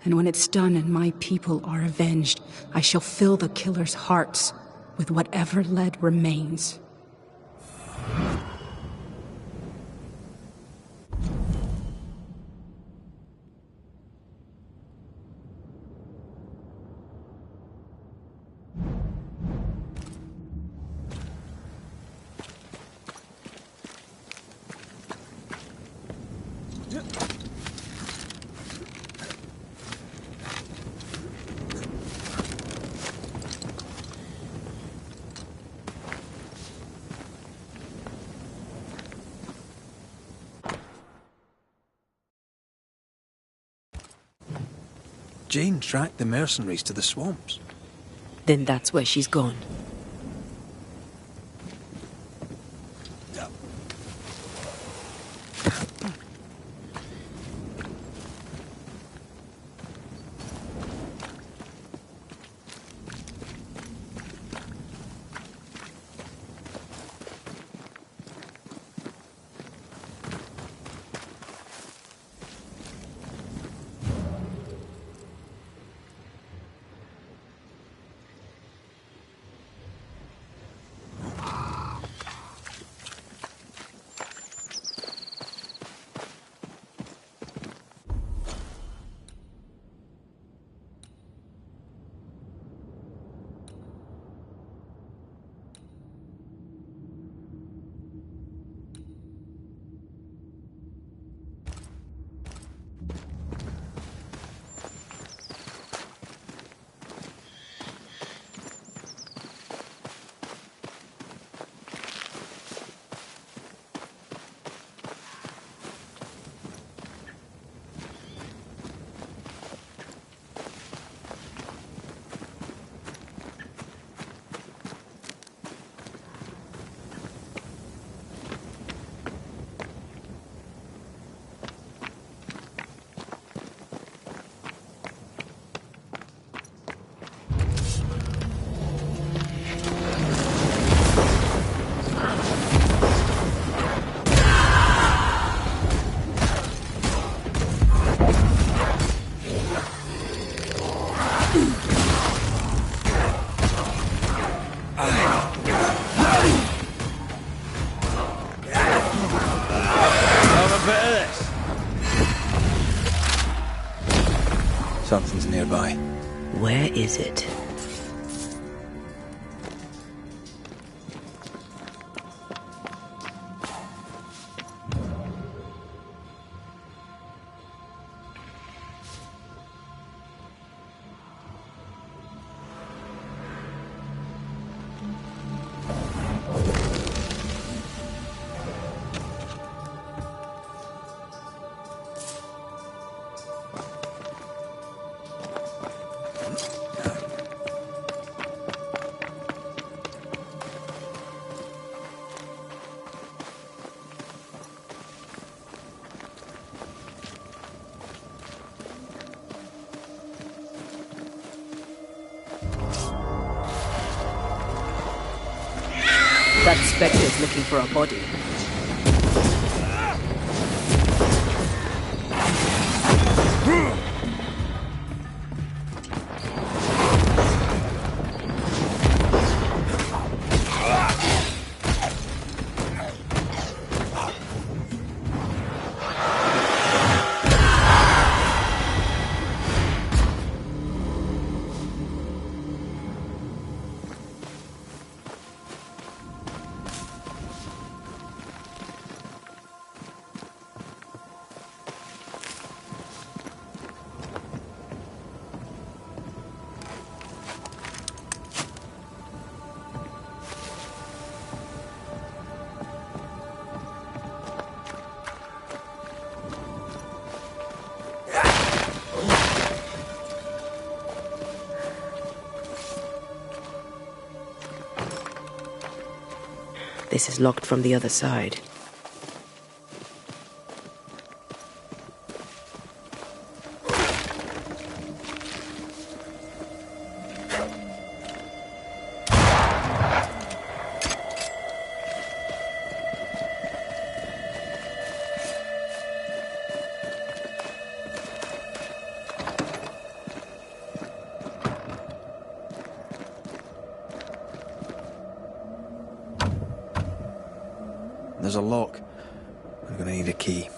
And when it's done and my people are avenged, I shall fill the killers' hearts with whatever lead remains. Jane tracked the mercenaries to the swamps. Then that's where she's gone. Something's nearby. Where is it? Spectres looking for a body. This is locked from the other side. There's a lock. I'm gonna need a key.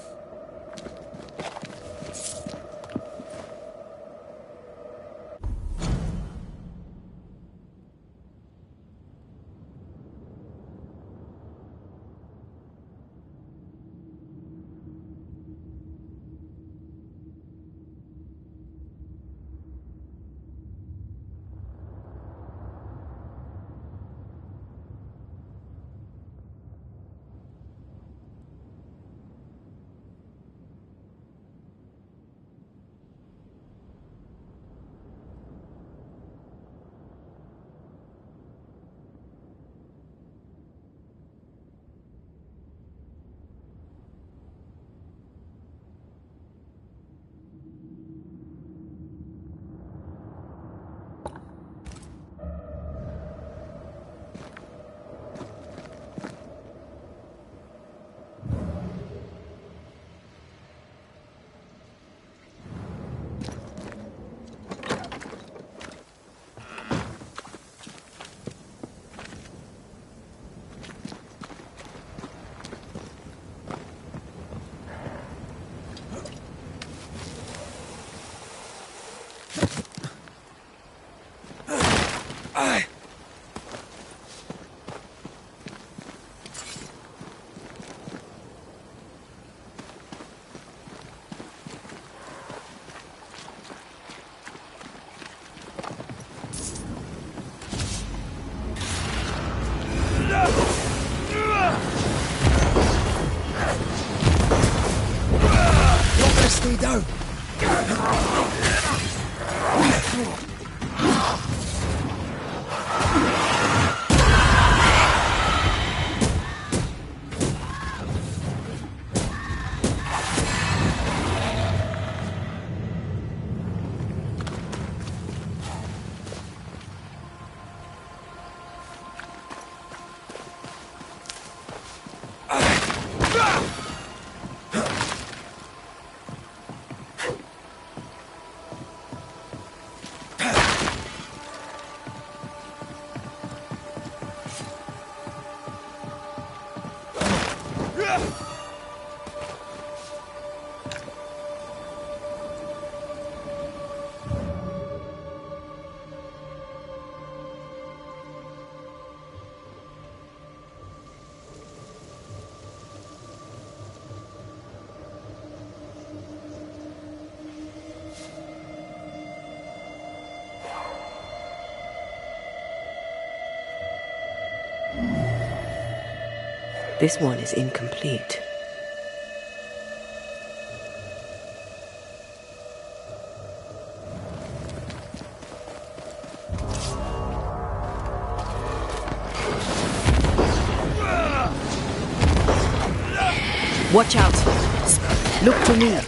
This one is incomplete. Watch out! Look to me!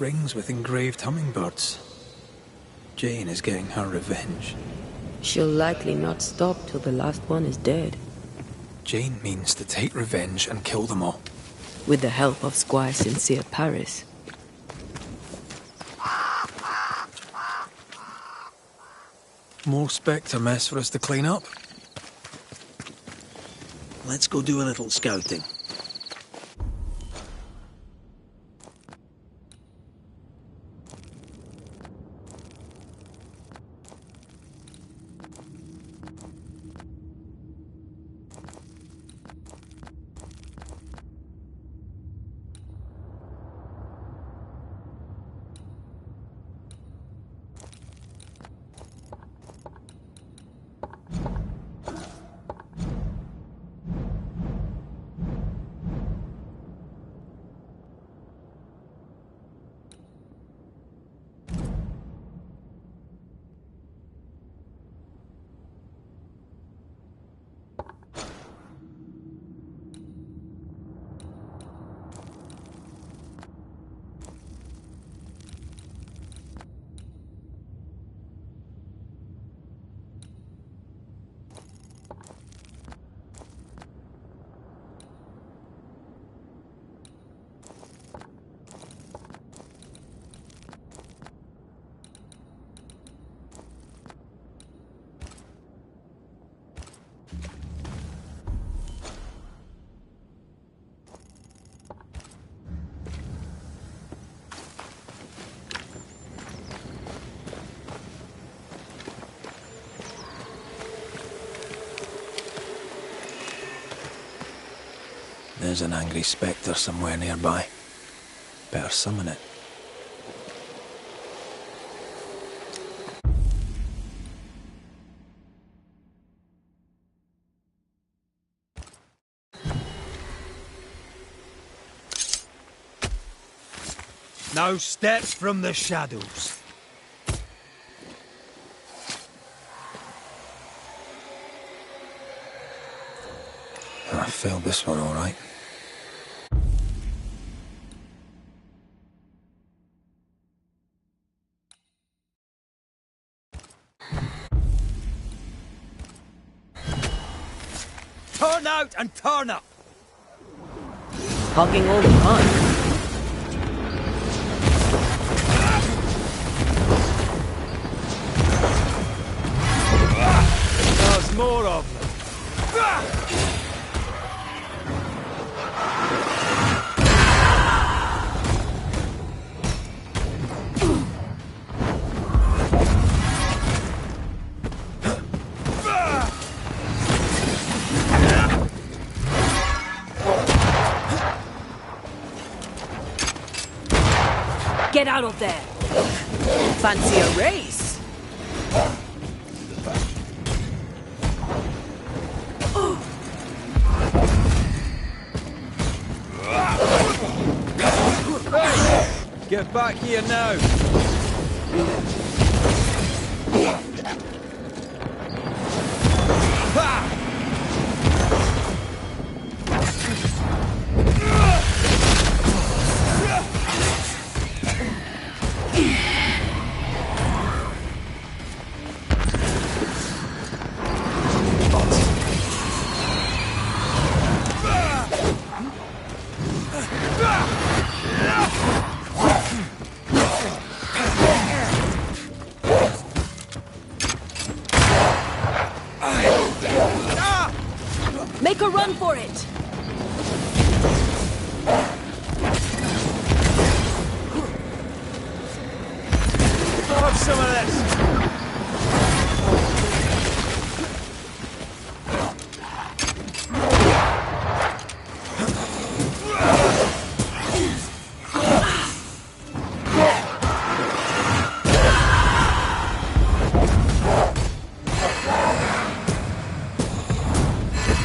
rings with engraved hummingbirds. Jane is getting her revenge. She'll likely not stop till the last one is dead. Jane means to take revenge and kill them all. With the help of Squire Sincere Paris. More Spectre mess for us to clean up? Let's go do a little scouting. There's an angry spectre somewhere nearby. Better summon it. No steps from the shadows. I failed this one all right. Turn out and turn up! Hogging all the fun. There's more of them. Get out of there! Fancy a race? Get back here now! Make a run for it! Have some of this!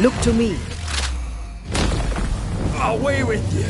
Look to me. Away with you!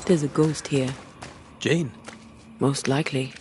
There's a ghost here. Jane? Most likely.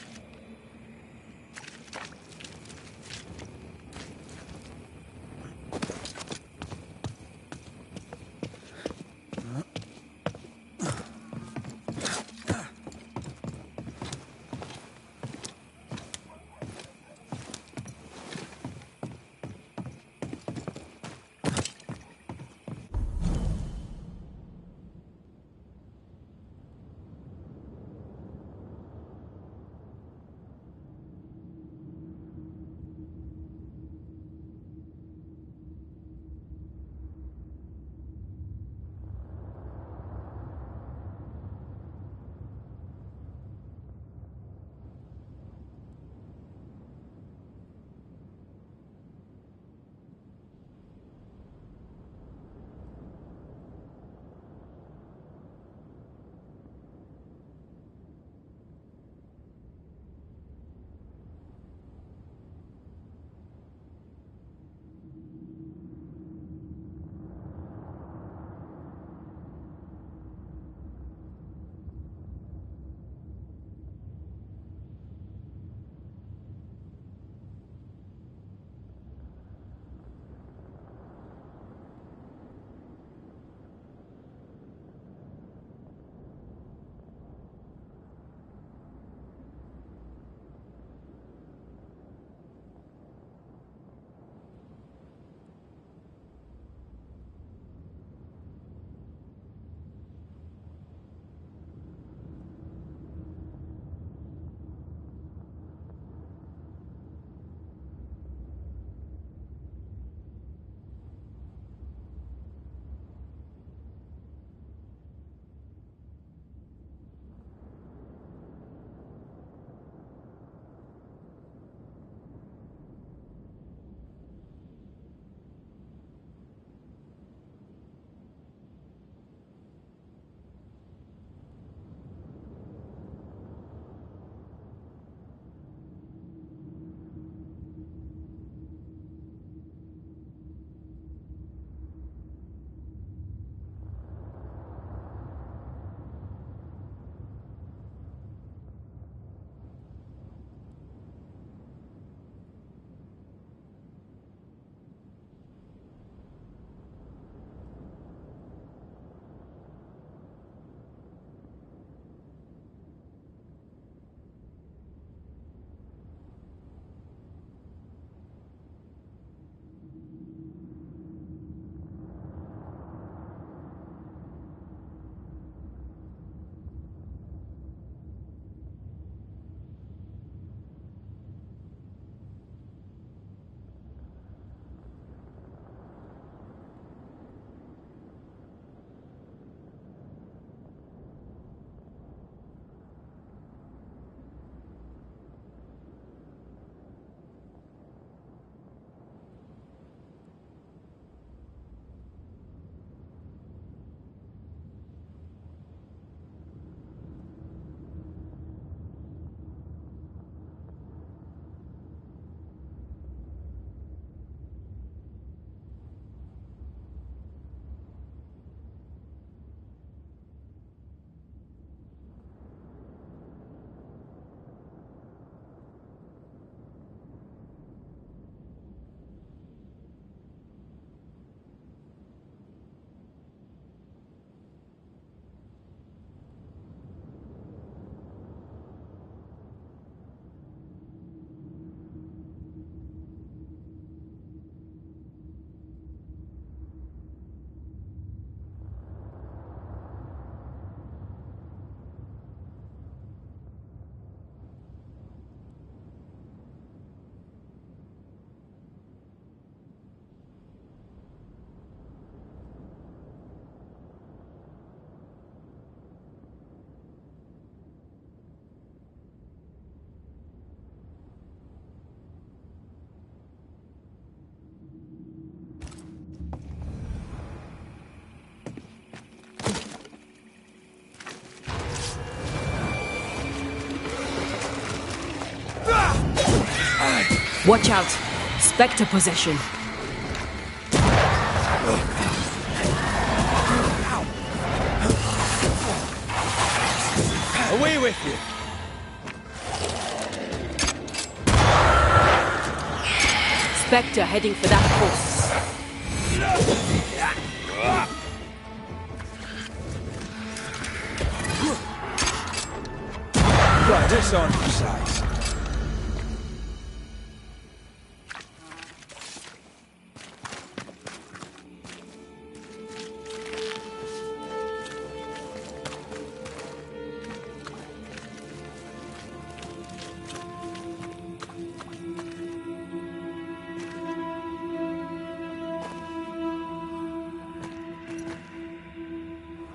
Watch out! Spectre possession. with you. Spectre heading for that horse. Right, this on your side.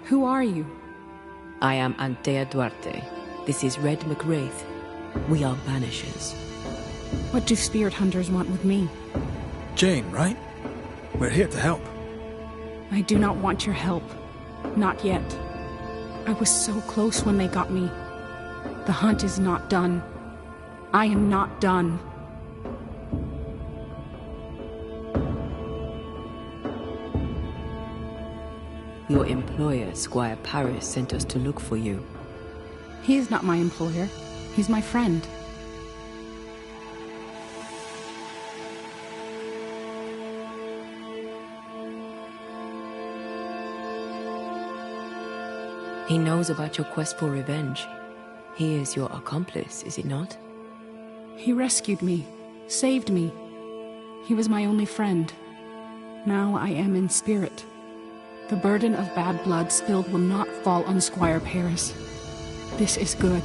Who are you? I am Antea Duarte. This is Red McWraith. We are Banishers. What do spirit hunters want with me? Jane, right? We're here to help. I do not want your help. Not yet. I was so close when they got me. The hunt is not done. I am not done. Your employer, Squire Paris, sent us to look for you. He is not my employer. He's my friend. He knows about your quest for revenge. He is your accomplice, is he not? He rescued me, saved me. He was my only friend. Now I am in spirit. The burden of bad blood spilled will not fall on Squire Paris. This is good.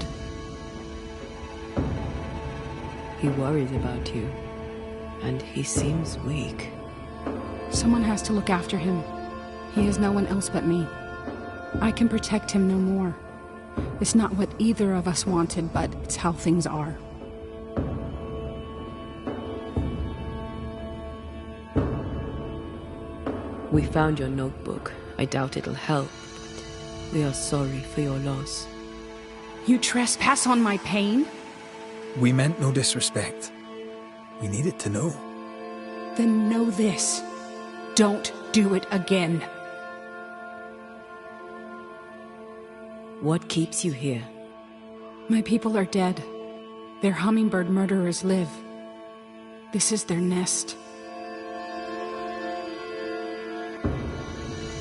He worries about you, and he seems weak. Someone has to look after him. He has no one else but me. I can protect him no more. It's not what either of us wanted, but it's how things are. We found your notebook. I doubt it'll help, but we are sorry for your loss. You trespass on my pain? We meant no disrespect. We needed to know. Then know this. Don't do it again. What keeps you here? My people are dead. Their hummingbird murderers live. This is their nest.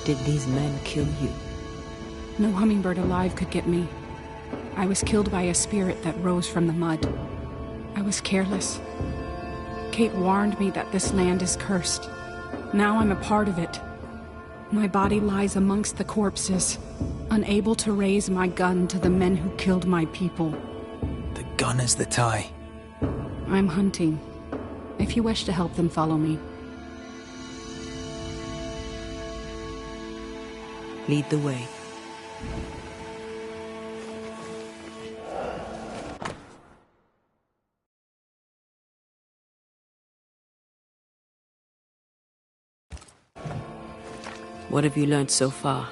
Did these men kill you? No hummingbird alive could get me. I was killed by a spirit that rose from the mud. I was careless. Kate warned me that this land is cursed. Now I'm a part of it. My body lies amongst the corpses, unable to raise my gun to the men who killed my people. The gun is the tie. I'm hunting. If you wish to help them, follow me. Lead the way. What have you learned so far?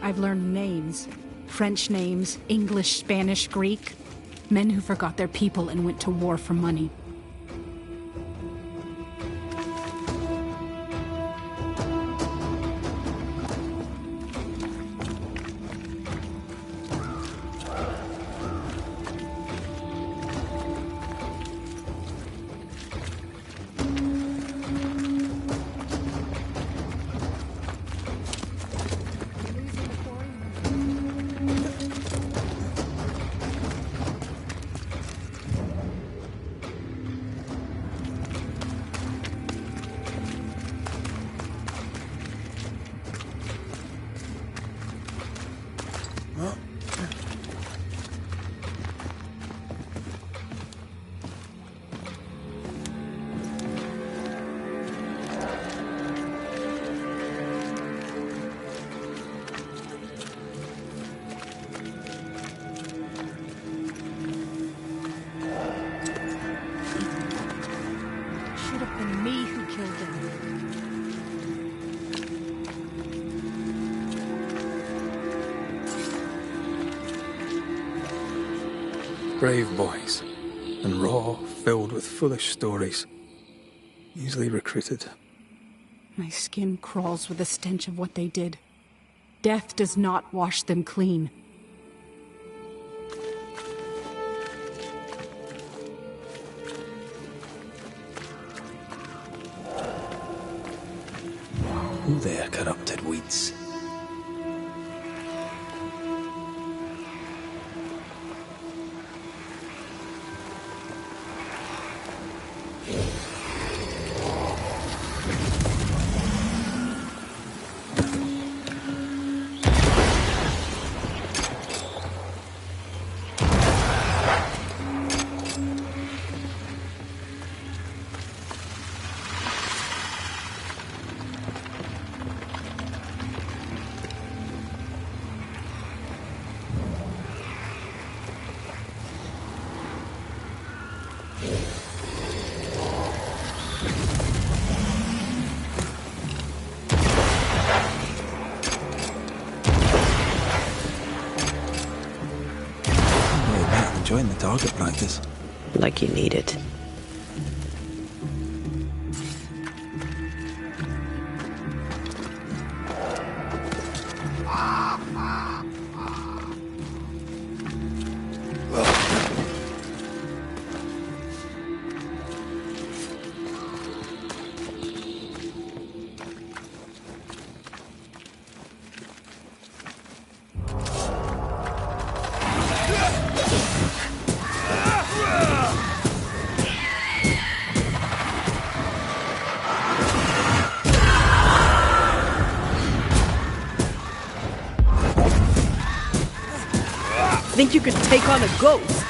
I've learned names. French names, English, Spanish, Greek. Men who forgot their people and went to war for money. Brave boys, and raw, filled with foolish stories. Easily recruited. My skin crawls with the stench of what they did. Death does not wash them clean. corrupted weeds. Enjoying the target practice. Like you need it. Think you could take on a ghost?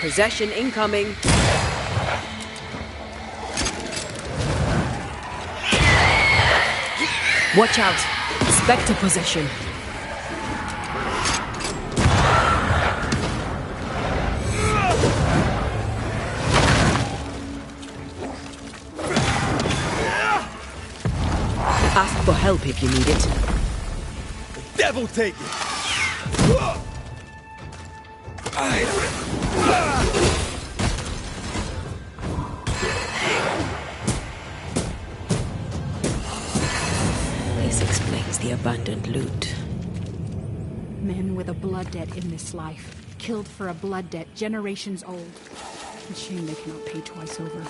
Possession incoming. Watch out! Spectre possession. Ask for help if you need it. The devil take it! This explains the abandoned loot. Men with a blood debt in this life, killed for a blood debt generations old. A shame they cannot pay twice over.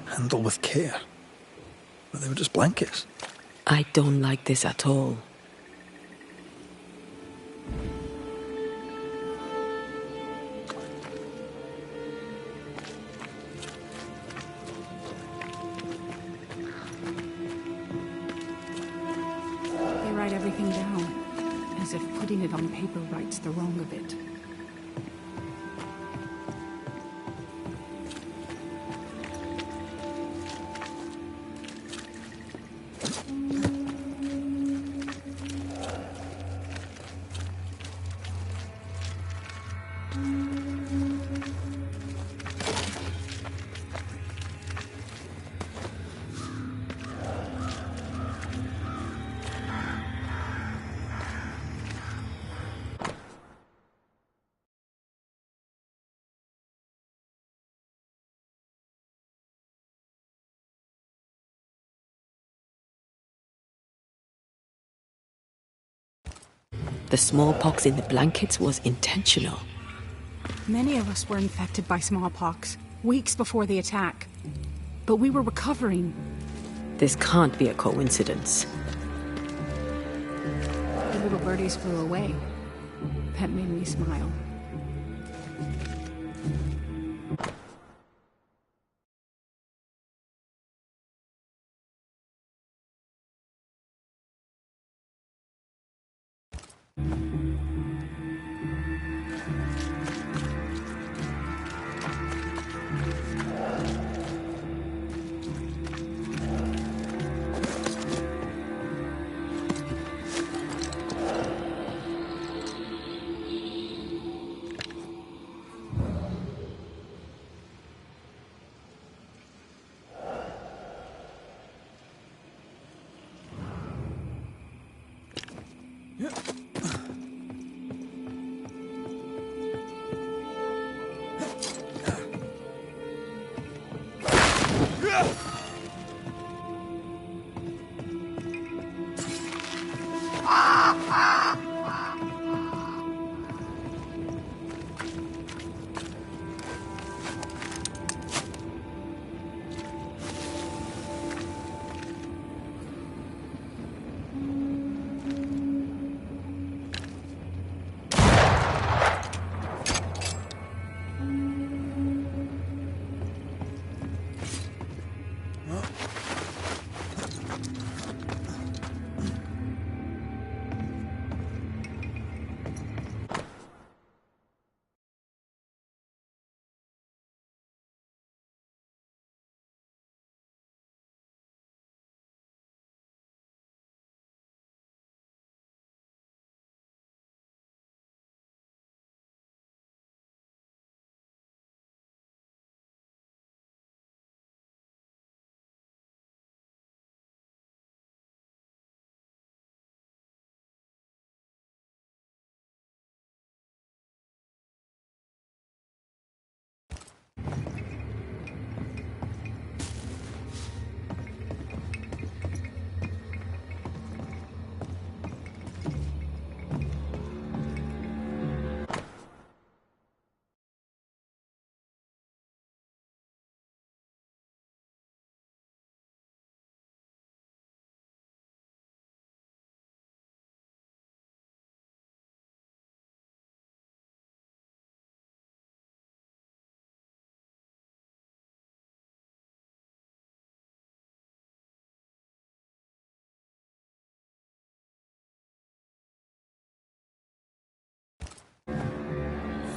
Handle with care. But they were just blankets. I don't like this at all. pride on paper rights the wrong of it. The smallpox in the blankets was intentional. Many of us were infected by smallpox, weeks before the attack. But we were recovering. This can't be a coincidence. The little birdies flew away. That made me smile.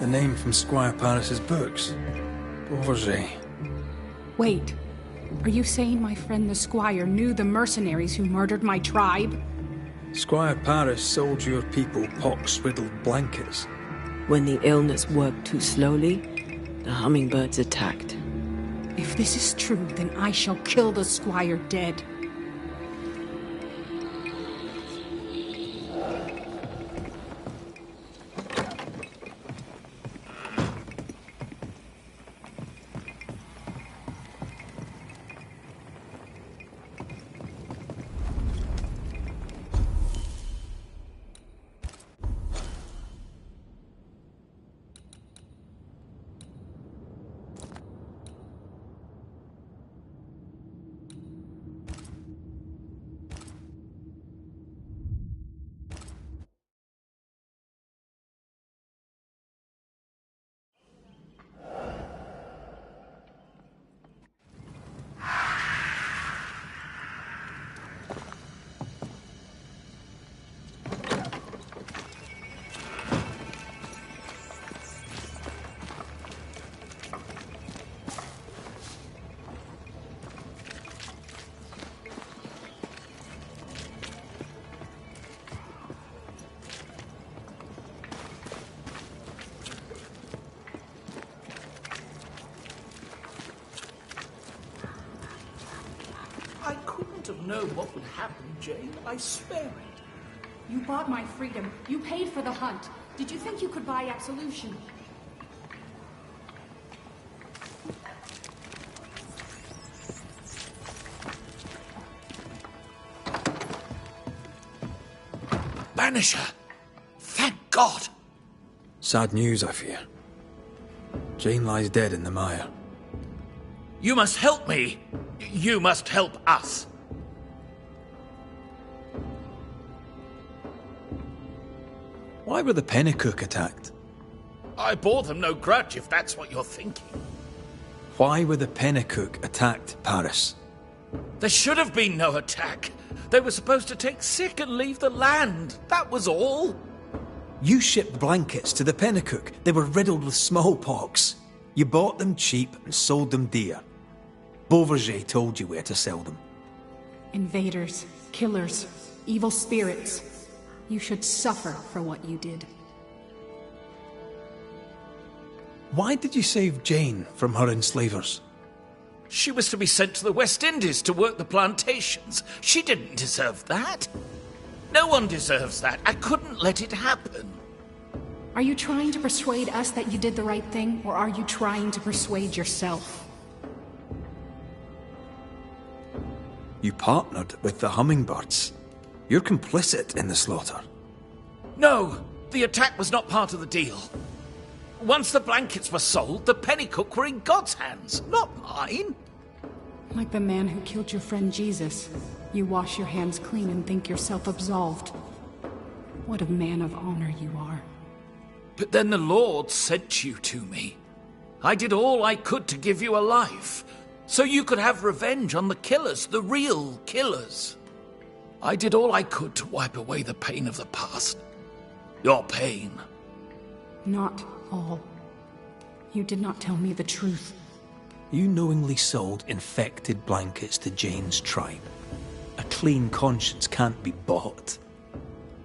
The name from Squire Paris's books. Beauverger. Wait, are you saying my friend the Squire knew the mercenaries who murdered my tribe? Squire Paris sold your people pox-riddled blankets. When the illness worked too slowly, the hummingbirds attacked. If this is true, then I shall kill the Squire dead. couldn't have known what would happen, Jane. I swear it. You bought my freedom. You paid for the hunt. Did you think you could buy absolution? Banisher! Thank God! Sad news, I fear. Jane lies dead in the mire. You must help me! You must help us! Why were the Pennycook attacked? I bore them no grudge, if that's what you're thinking. Why were the Pennycook attacked, Paris? There should have been no attack. They were supposed to take sick and leave the land. That was all. You shipped blankets to the Pennycook. They were riddled with smallpox. You bought them cheap and sold them dear. Beauverger told you where to sell them. Invaders, killers, evil spirits. You should suffer for what you did. Why did you save Jane from her enslavers? She was to be sent to the West Indies to work the plantations. She didn't deserve that. No one deserves that. I couldn't let it happen. Are you trying to persuade us that you did the right thing, or are you trying to persuade yourself? You partnered with the hummingbirds. You're complicit in the slaughter. No, the attack was not part of the deal. Once the blankets were sold, the Pennycook were in God's hands, not mine. Like the man who killed your friend Jesus, you wash your hands clean and think yourself absolved. What a man of honor you are. But then the Lord sent you to me. I did all I could to give you a life, so you could have revenge on the killers, the real killers. I did all I could to wipe away the pain of the past. Your pain. Not all. You did not tell me the truth. You knowingly sold infected blankets to Jane's tribe. A clean conscience can't be bought.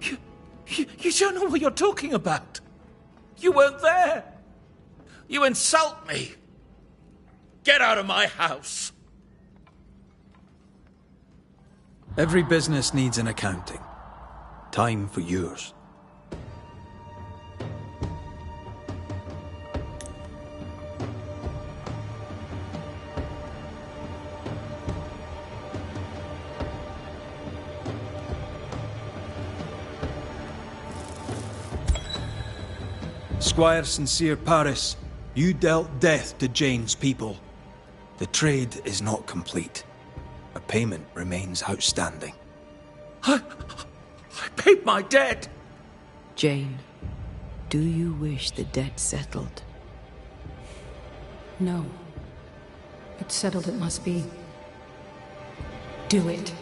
You don't know what you're talking about. You weren't there. You insult me. Get out of my house. Every business needs an accounting. Time for yours. Squire Sincere Paris, you dealt death to Jane's people. The trade is not complete. A payment remains outstanding. I paid my debt. Jane, do you wish the debt settled? No. But settled it must be. Do it.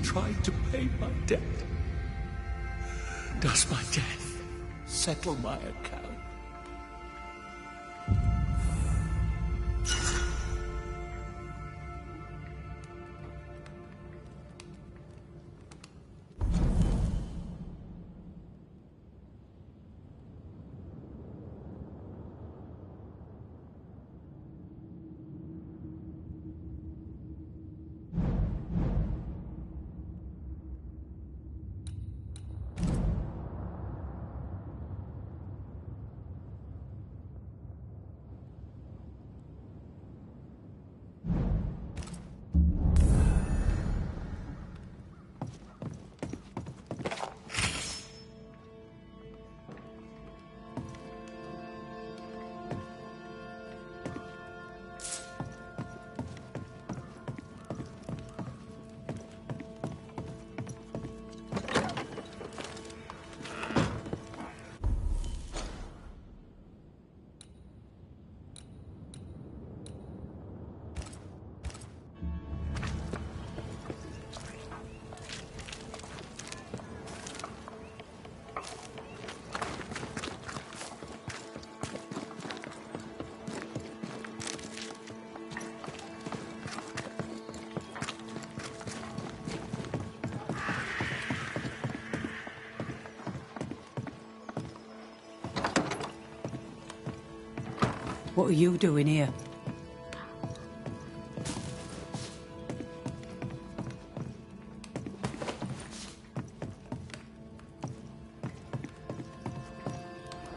Tried to pay my debt. Does my death settle my account? What are you doing here?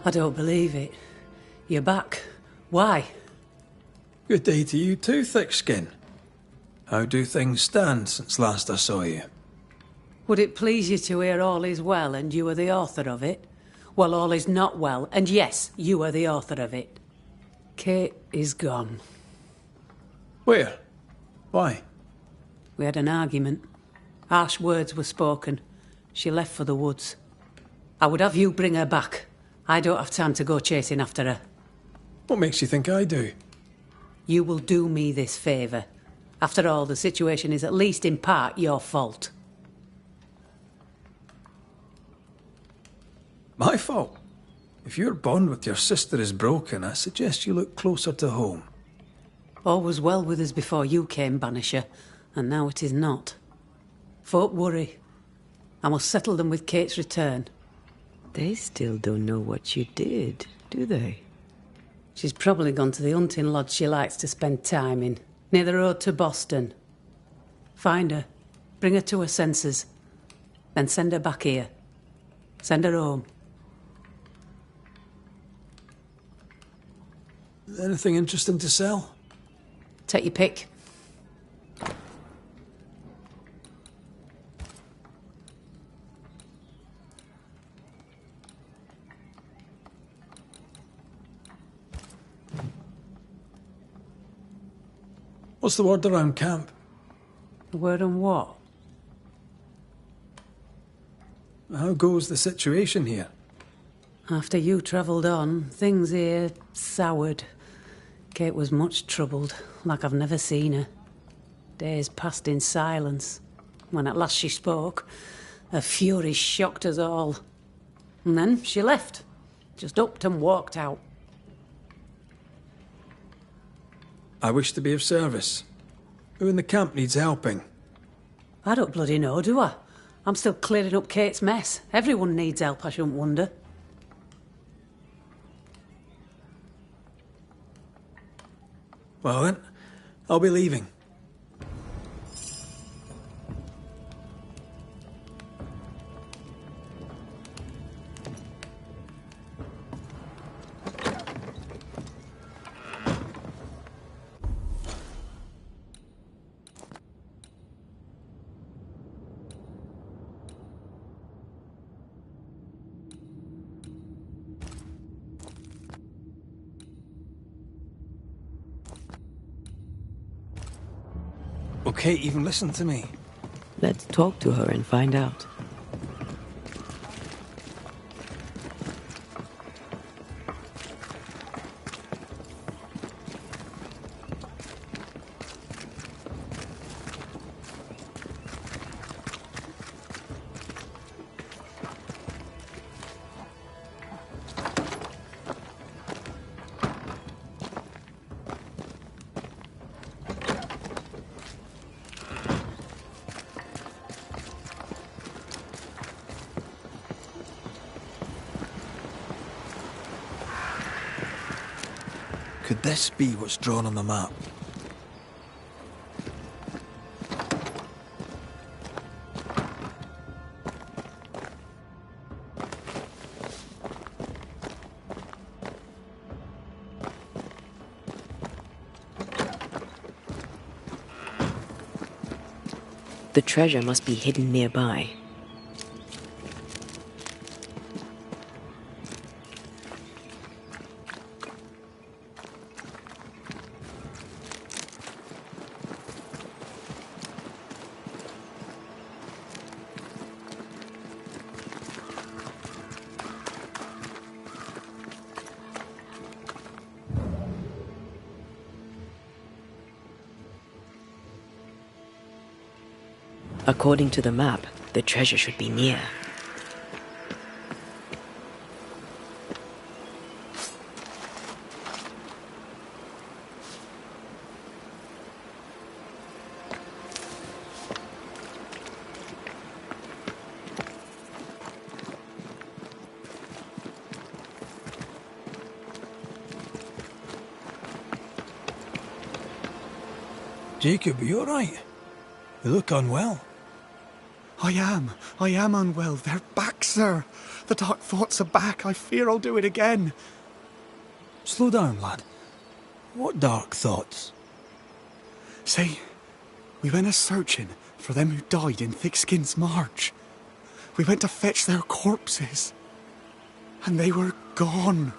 I don't believe it. You're back. Why? Good day to you too, Thickskin. How do things stand since last I saw you? Would it please you to hear all is well and you are the author of it? Well, all is not well, and yes, you are the author of it. Kate is gone. Where? Why? We had an argument. Harsh words were spoken. She left for the woods. I would have you bring her back. I don't have time to go chasing after her. What makes you think I do? You will do me this favour. After all, the situation is at least in part your fault. My fault? If your bond with your sister is broken, I suggest you look closer to home. All was well with us before you came, Banisher, and now it is not. Folk worry. I must settle them with Kate's return. They still don't know what you did, do they? She's probably gone to the hunting lodge she likes to spend time in, near the road to Boston. Find her, bring her to her senses, then send her back here. Send her home. Anything interesting to sell? Take your pick. What's the word around camp? The word on what? How goes the situation here? After you travelled on, things here soured. Kate was much troubled, like I've never seen her. Days passed in silence. When at last she spoke, her fury shocked us all. And then she left. Just upped and walked out. I wish to be of service. Who in the camp needs helping? I don't bloody know, do I? I'm still clearing up Kate's mess. Everyone needs help, I shouldn't wonder. Well then, I'll be leaving. Okay, even listen to me. Let's talk to her and find out. Could this be what's drawn on the map? The treasure must be hidden nearby. According to the map, the treasure should be near. Jacob, are you alright? You look unwell. I am unwell. They're back, sir. The dark thoughts are back. I fear I'll do it again. Slow down, lad. What dark thoughts? See, we went a-searching for them who died in Thickskin's March. We went to fetch their corpses. And they were gone.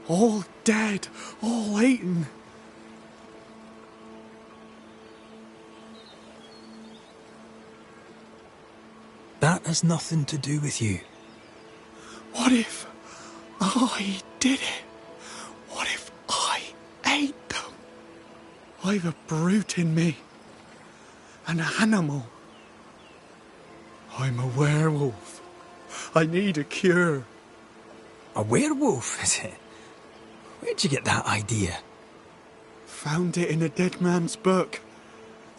All dead, all eaten. That has nothing to do with you. What if I did it? What if I ate them? I've a brute in me. An animal. I'm a werewolf. I need a cure. A werewolf, is it? Where'd you get that idea? Found it in a dead man's book.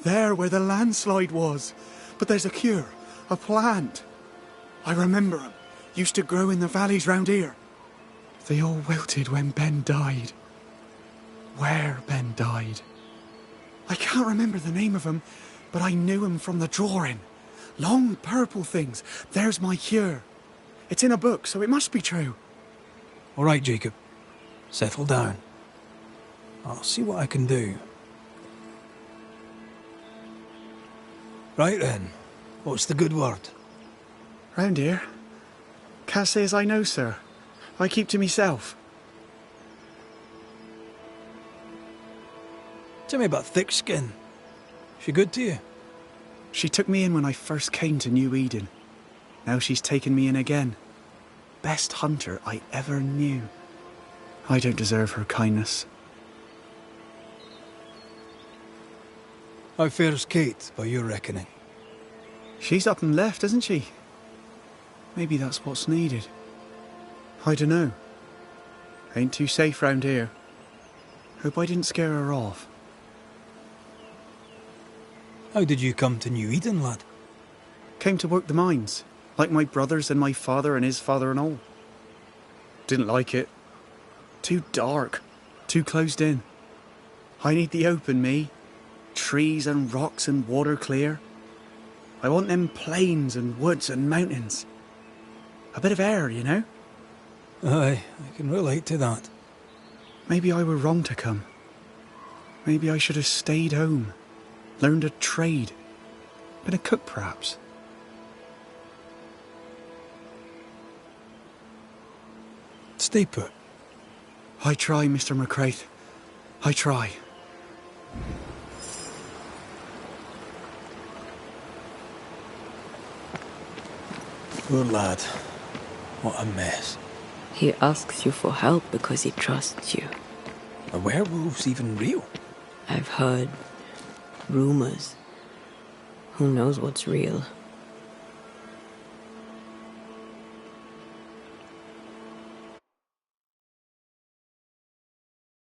There where the landslide was. But there's a cure. A plant. I remember 'em. Used to grow in the valleys round here. They all wilted when Ben died. Where Ben died. I can't remember the name of 'em, but I knew 'em from the drawing. Long purple things. There's my cure. It's in a book, so it must be true. All right, Jacob. Settle down. I'll see what I can do. Right then. What's the good word? Round here? Can't say as I know, sir. I keep to myself. Tell me about Thickskin. She good to you? She took me in when I first came to New Eden. Now she's taken me in again. Best hunter I ever knew. I don't deserve her kindness. How fares Kate, by your reckoning? She's up and left, isn't she? Maybe that's what's needed. I dunno. Ain't too safe round here. Hope I didn't scare her off. How did you come to New Eden, lad? Came to work the mines, like my brothers and my father and his father and all. Didn't like it. Too dark. Too closed in. I need the open, me. Trees and rocks and water clear. I want them plains and woods and mountains. A bit of air, you know? Aye, I can relate to that. Maybe I were wrong to come. Maybe I should have stayed home. Learned a trade. Been a cook, perhaps. Stay put. I try, Mr. McCraith. I try. Poor lad. What a mess. He asks you for help because he trusts you. Are werewolves even real? I've heard rumors. Who knows what's real?